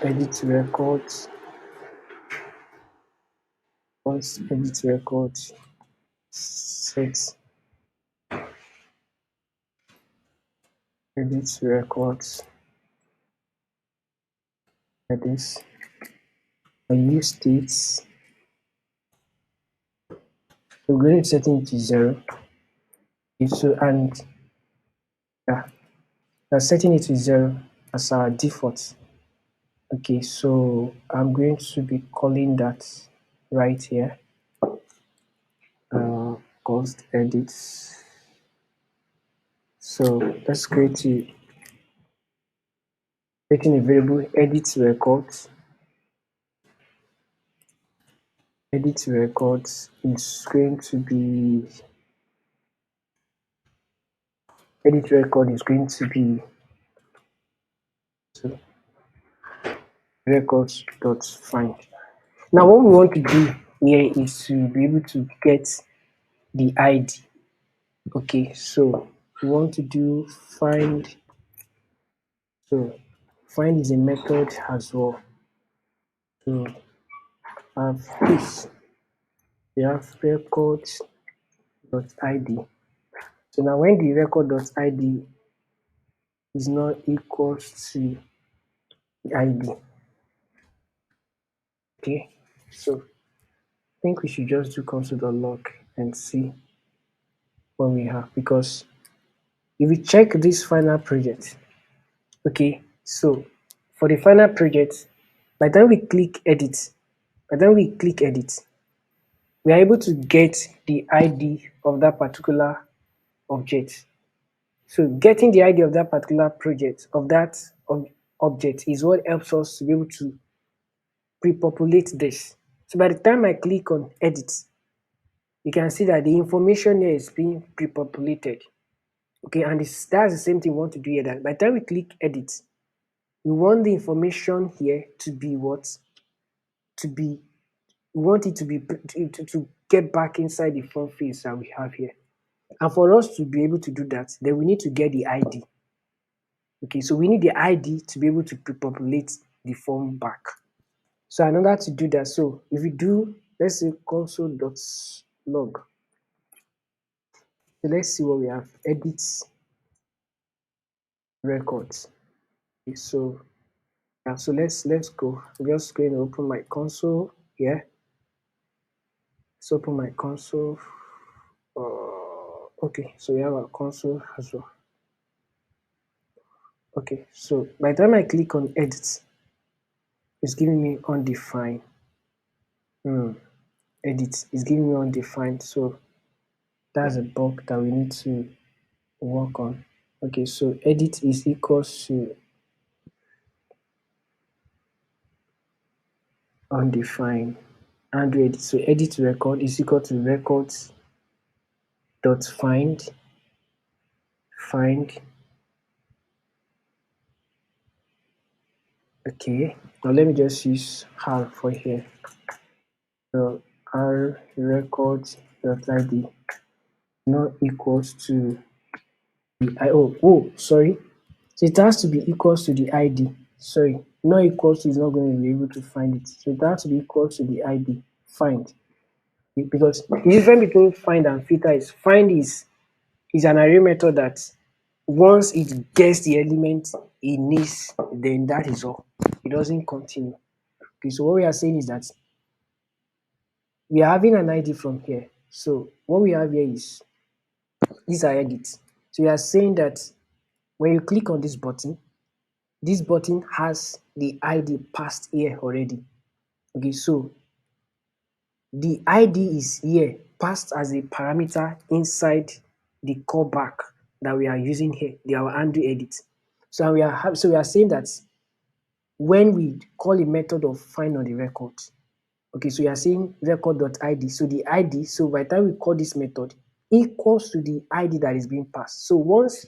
edit records, first edit records, set edit records like this. I use states. We're going to set it to 0. So and yeah, we're setting it to 0 as our default. Okay, so I'm going to be calling that right here. Const edits. So let's creating a variable edit records. Edit records is going to be edit record is going to be So records.find. Now what we want to do here is to be able to get the ID. Okay, so we want to do find. So find is a method as well. So have this. We have records.id. So now when the record.id is not equals to the ID, okay, so I think we should just do console.log and see what we have, because if we check this final project, okay, so for the final project, by the time we click edit, we are able to get the ID of that particular object. So getting the ID of that particular project, of that object, is what helps us to be able to pre-populate this. So by the time I click on edit, you can see that the information here is being pre-populated. Okay, and that's the same thing we want to do here. That by the time we click edit, we want the information here to be what? To be, we want it to be to get back inside the form fields that we have here. And for us to be able to do that, then we need to get the ID. Okay, so we need the ID to be able to pre-populate the form back. So in order to do that, so if we do, let's say console.log, so let's see what we have. Edit records. Okay, so yeah, so let's go. I'm just going to open my console here. Let's open my console. Okay, so we have our console as well. Okay, so by the time I click on edit, it's giving me undefined. Edit is giving me undefined. So that's a bug that we need to work on. Okay, so edit is equals to undefined and edit. So edit record is equal to records dot find. Okay, now let me just use R for here. So R records dot ID not equals to the sorry. So it has to be equals to the ID. Sorry, not equals to is not going to be able to find it. So it has to be equals to the ID. Find. Because the difference between find and filter is find is an array method that once it gets the element it needs, then that is all. It doesn't continue. Okay, so what we are saying is that we are having an ID from here. So what we have here is these are edits. So we are saying that when you click on this button has the ID passed here already. Okay, so the ID is here passed as a parameter inside the callback that we are using here, our undo edit. So we are saying that when we call a method of find on the record, okay, so you are saying record.id. So the ID, so by the time we call this method, equals to the ID that is being passed. So once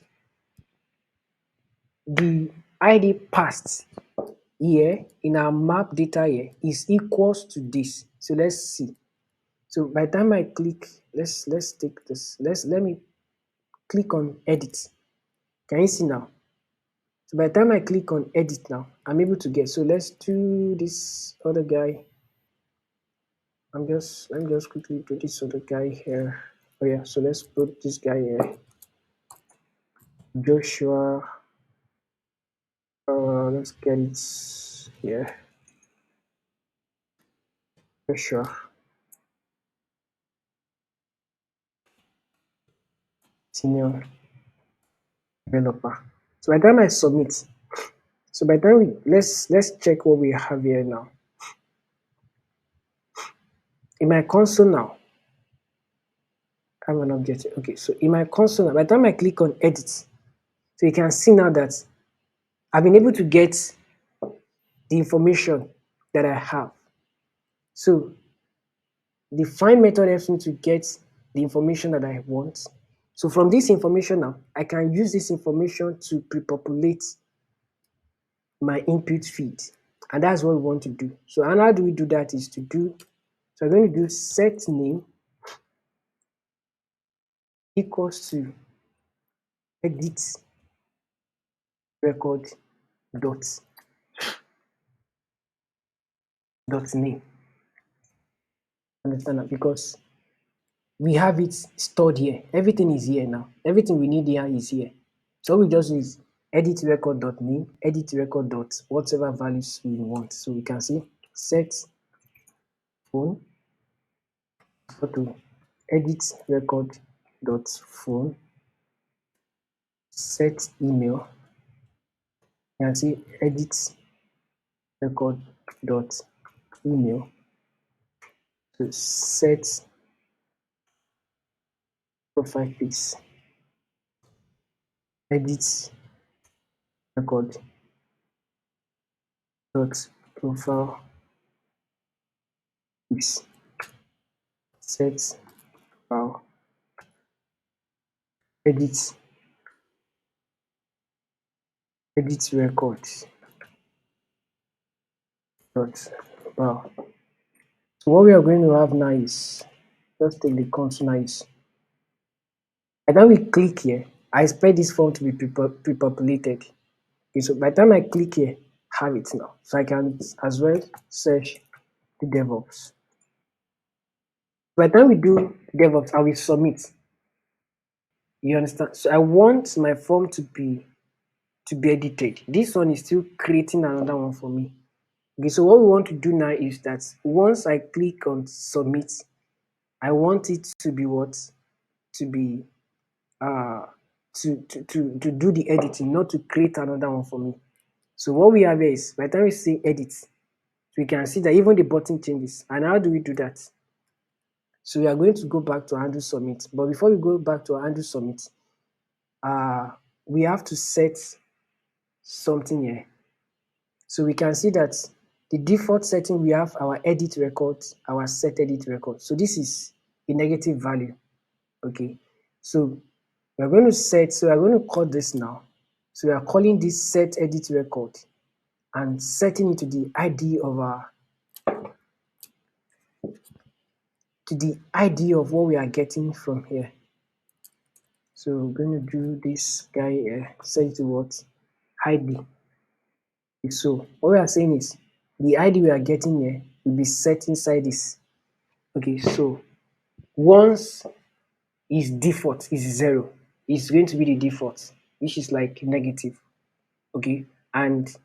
the ID passed here in our map data here is equals to this. So let's see. So by the time I click, let's take this. Let me click on edit. Can you see now? So by the time I click on edit now, I'm able to get. So let's do this other guy. Let me just quickly do this other guy here. Oh yeah, so let's put this guy here. Joshua. Let's get it here. Joshua. Senior developer. So by the time I submit, so by the time let's check what we have here now. In my console now, I have an object. Okay, so in my console now, by the time I click on edit, so you can see now that I've been able to get the information that I have. So the find method helps me to get the information that I want. So from this information now, I can use this information to pre-populate my input feed, and that's what we want to do. So and how do we do that is to do, so we're going to do set name equals to edit record dot name. Understand that? Because we have it stored here. Everything is here now. Everything we need here is here. So we just use edit record dot name, edit record dot whatever values we want. So we can see set phone, go to edit record dot phone, set email, you can see edit record dot email, to set profile pics, edit record dot profile pics, set file, edit records dot file. So what we are going to have now is, just take the console now is, and then we click here, I expect this form to be pre-populated. Okay, so by the time I click here, have it now. So I can as well search the DevOps. By the time we do DevOps, I will submit. You understand? So I want my form to be edited. This one is still creating another one for me. Okay, so what we want to do now is that once I click on submit, I want it to be what? To be to do the editing, not to create another one for me. So what we have here is, by the time we say edit, we can see that even the button changes. And how do we do that? So we are going to go back to handle submit. But before we go back to handle submit, we have to set something here. So we can see that the default setting, we have our edit record, our set edit record. So this is a negative value. Okay, so we're going to set, so we're going to call this now. So we are calling this set edit record and setting it to the ID of our, to the ID of what we are getting from here. So we're going to do this guy here, set it to what? ID. So what we are saying is the ID we are getting here will be set inside this. Okay, so once is default is 0, it's going to be the default, which is like negative. Okay, and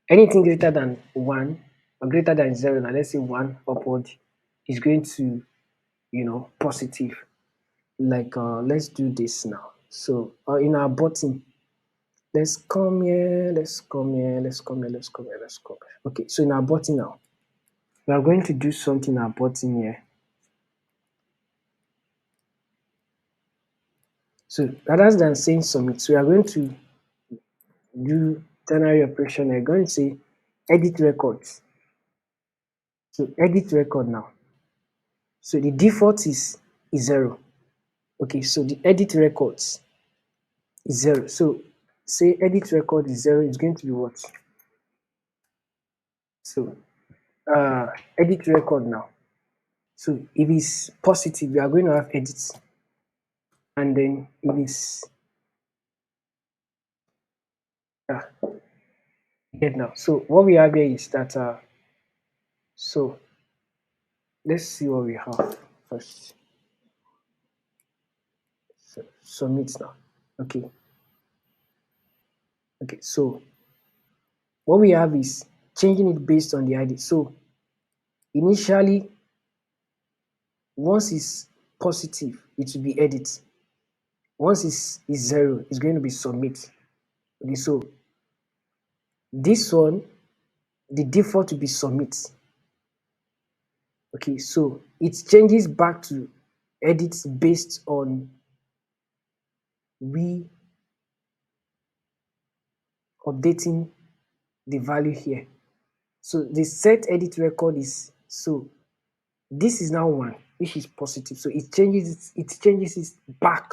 anything greater than 1 or greater than 0, now let's say 1 upward, is going to, positive. Like let's do this now. So in our button, let's come here, let's come here, let's come here, let's come here, let's come here. Okay, so in our button now, we are going to do something in our button here. So rather than saying submit, so we are going to do ternary operation. We're going to say edit records. So edit record now. So the default is 0. Okay, so the edit records is 0. So say edit record is 0, it's going to be what? So edit record now. So if it's positive, we are going to have edits, and then it is get now. So what we have here is that so let's see what we have first. So submit now. Okay, so what we have is changing it based on the ID. So initially, once it's positive, it will be edit. Once it's 0, it's going to be submit. Okay, so this one, the default will be submit. Okay, so it changes back to edit based on we updating the value here. So the set edit record is, so this is now 1, which is positive. So it changes it back.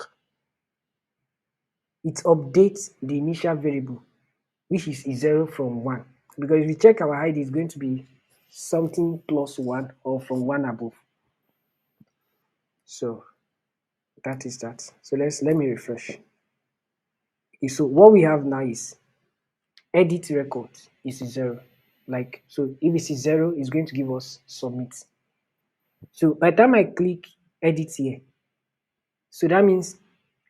It updates the initial variable, which is 0 from 1. Because if you check our ID, it's going to be something plus 1 or from 1 above. So that is that. So let me refresh. Okay, so what we have now is edit record is 0. Like, so if it's 0, it's going to give us submit. So by the time I click edit here, so that means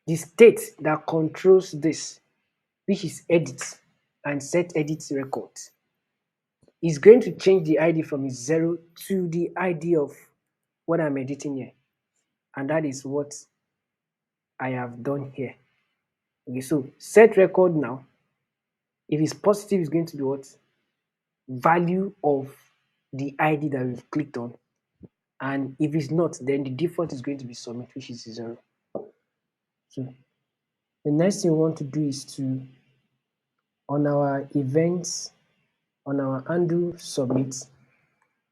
the state that controls this, which is edit and set edit record, is going to change the ID from 0 to the ID of what I'm editing here. And that is what I have done here. Okay, so set record now, if it's positive, it's going to be what? Value of the ID that we've clicked on. And if it's not, then the default is going to be submit, which is 0. So the next thing we want to do is to, on our events, on our undo submit.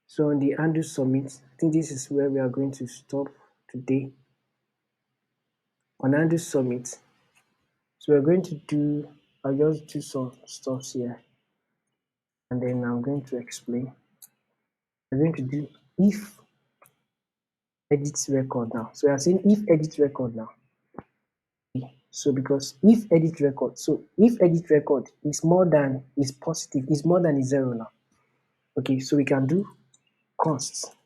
So on the undo submit, I think this is where we are going to stop today. On undo submit, so we're going to do, I'll just do some stuff here, and then I'm going to explain. We're going to do if edit record now. So we are saying if edit record now. So because if edit record, so if edit record is more than, is positive, is more than 0 now. Okay, so we can do const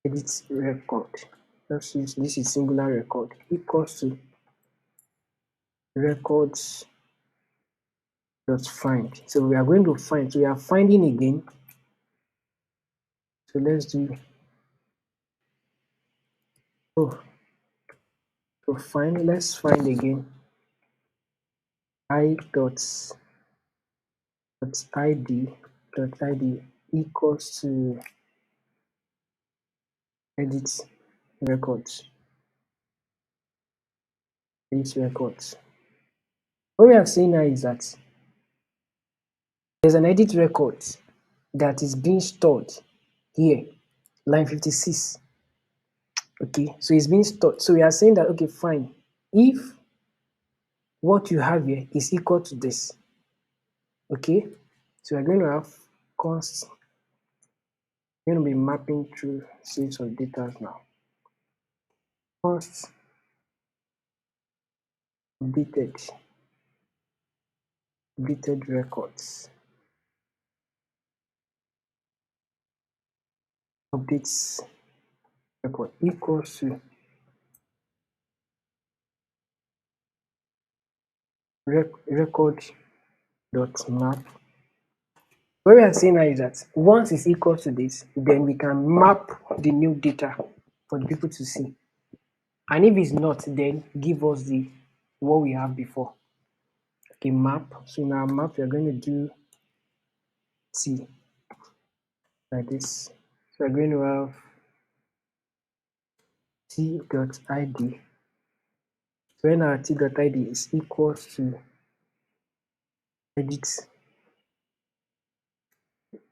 edit record. Let's use, this is singular record, equals to records dot find. So we are going to find, so we are finding again. So let's do, oh, so find, let's find again I id equals to edit records. What we are saying now is that there's an edit record that is being stored here, line 56. Okay, so it's being stored. So we are saying that, okay, fine, if what you have here is equal to this, okay, so we're going to have const, we're going to be mapping through series of data now. Const updated records, updates record equals to record dot map. What we are saying now is that once it's equal to this, then we can map the new data for the people to see. And if it's not, then give us the what we have before. Okay, map. So in our map, we are going to do T like this. So we're going to have t.id. So when our t.id is equals to edit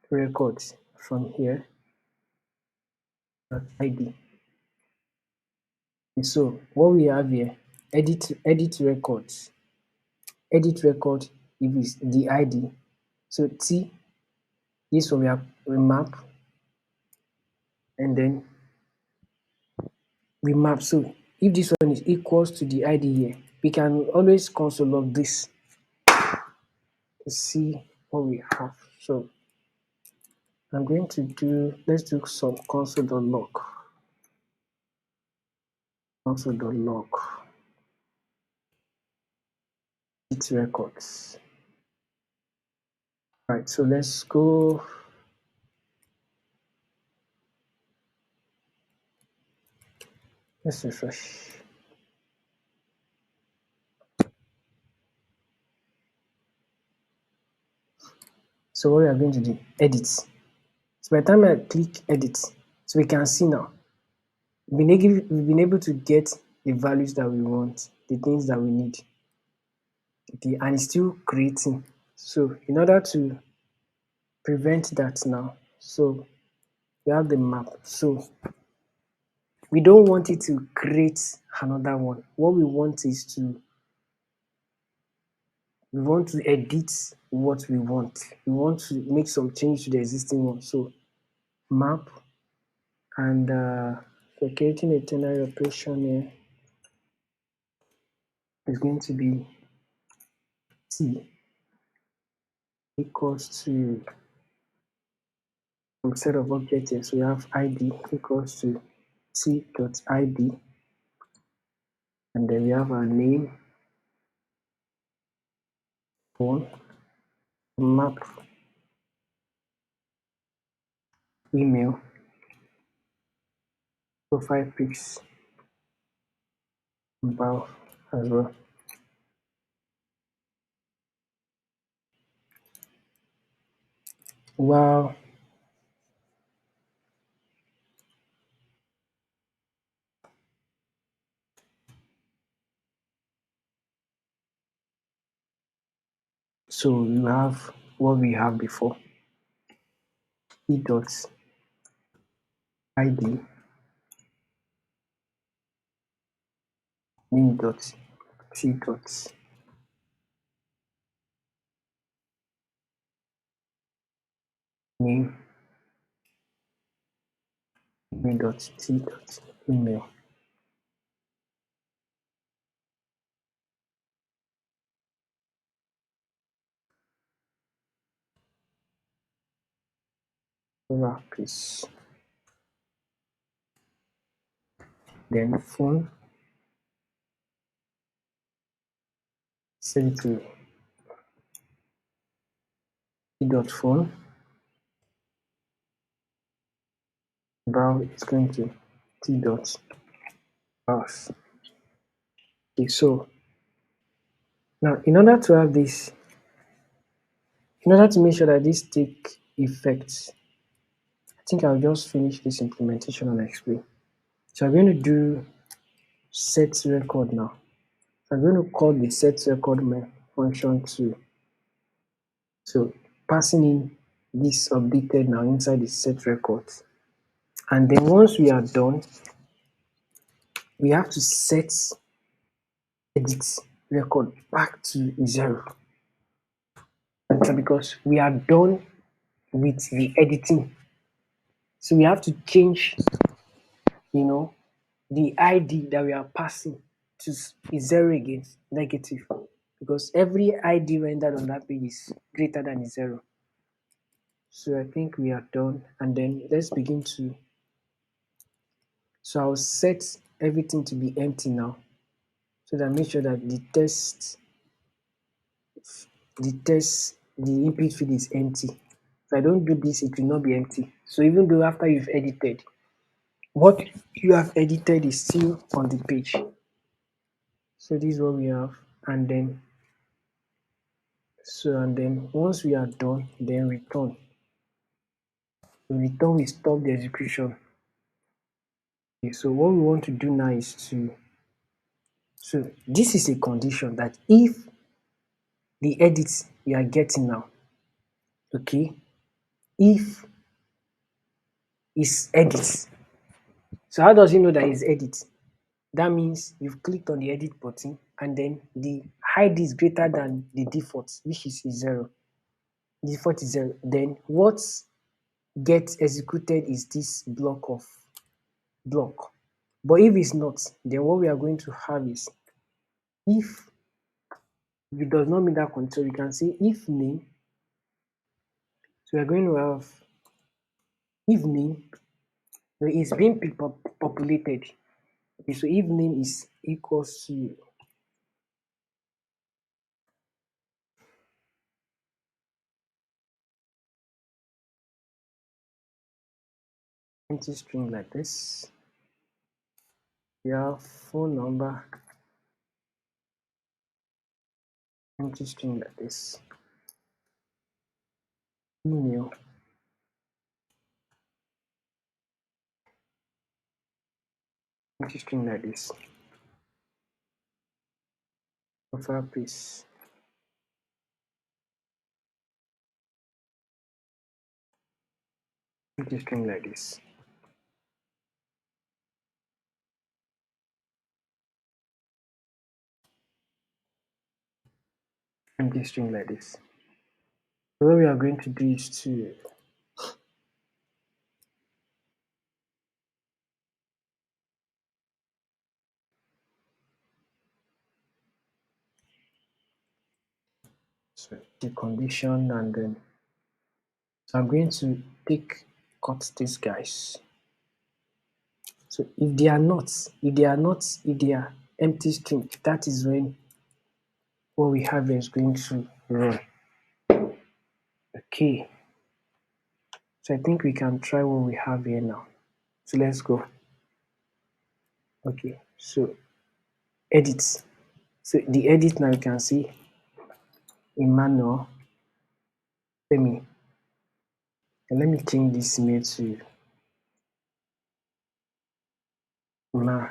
records from here .id. And so what we have here, edit records. Edit record if it's the ID. So T, this one we have we map, and then we map. So if this one is equals to the ID here, we can always console log this to see what we have. So I'm going to do, let's do some console.log. Console.log edit records. Right, so let's go. Let's refresh. So what we are going to do, edit. So by the time I click edit, so we can see now, we've been able to get the values that we want, the things that we need. Okay, and it's still creating. So in order to prevent that now, so we have the map. So we don't want it to create another one. What we want is to We want to edit what we want. We want to make some change to the existing one. So map, and for creating a ternary operation here is going to be t equals to some set of objects here. So we have id equals to t dot id, and then we have our name, phone, map, email, profile pics, about as well. Wow. So you have what we have before. E dot id, name dot t dot name, email dot t dot email. Peace. Then phone, set it to t dot phone. Brow is going to t dot browse. Okay, so now in order to make sure that this take effect, I think I'll just finish this implementation and explain. So I'm going to do set record now. I'm going to call the set record function to, so passing in this updated now inside the set record. And then once we are done, we have to set edit record back to 0. So because we are done with the editing, so we have to change, the ID that we are passing to is 0 again, negative, because every ID rendered on that page is greater than 0. So I think we are done, and then let's begin to, so I'll set everything to be empty now, so that make sure that the input field is empty. If I don't do this, it will not be empty. So even though after you've edited, what you have edited is still on the page. So this is what we have, and then once we are done, then return. So return will stop the execution. Okay, so what we want to do now is so this is a condition that if the edits you are getting now, okay, if it's edit. So how does it know that it's edit? That means you've clicked on the edit button, and then the ID is greater than the default, which is 0. The default is 0. Then what gets executed is this block. But if it's not, then what we are going to have is, if it does not meet that condition, we can say if name. So we are going to have if name is being populated. Okay, so if name is equals to empty string like this, we have phone number, empty string like this, email, empty string like this, profile piece, empty string like this. empty string like this. So what we are going to do is the condition, and then so I'm going to cut these guys. So if they are not, if they are empty string, that is when what we have is going to run. Okay, so I think we can try what we have here now. So let's go. Okay, so edit. So the edit now you can see in manual. Let me change this email to ma.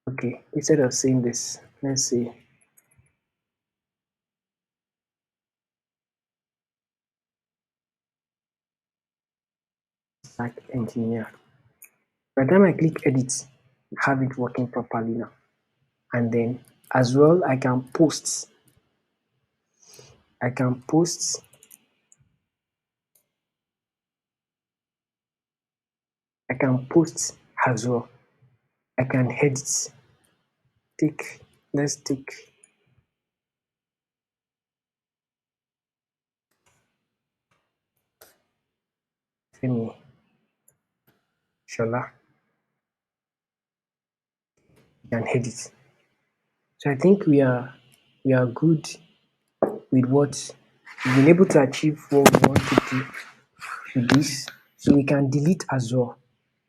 Okay, instead of saying this, let's say stack engineer. By the time I click edit, I have it working properly now. And then as well, I can post, I can post as well. I can edit. Let's take Femi Shola. You can edit. So I think we are good with what we've been able to achieve what we want to do with this. So we can delete as well,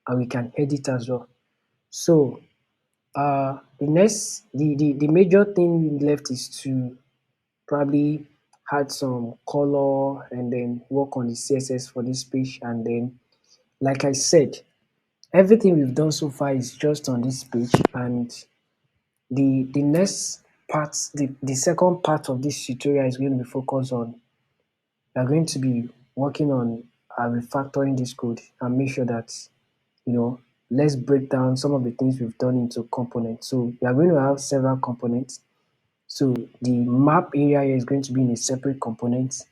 and we can edit as well. So the major thing left is to probably add some color and then work on the CSS for this page. And then, like I said, everything we've done so far is just on this page, and the next part, the second part of this tutorial is going to be focused on, we are going to be working on refactoring this code and make sure that, let's break down some of the things we've done into components. So we are going to have several components. So the map area here is going to be in a separate component,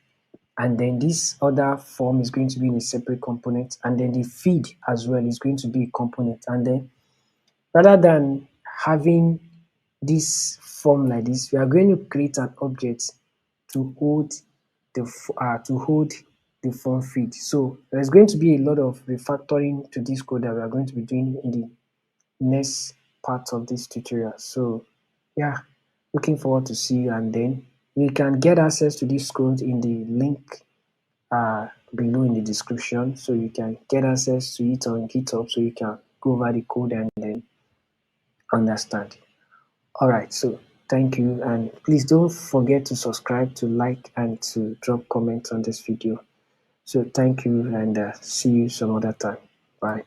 and then this other form is going to be in a separate component, and then the feed as well is going to be a component. And then rather than having this form like this, we are going to create an object to hold to hold the form feed. So there's going to be a lot of refactoring to this code that we are going to be doing in the next part of this tutorial. So yeah, looking forward to see you. And then you can get access to this code in the link below in the description, so you can get access to it on GitHub, so you can go over the code and then understand. All right, so thank you, and please don't forget to subscribe, to like, and to drop comments on this video. So thank you, and see you some other time. Bye.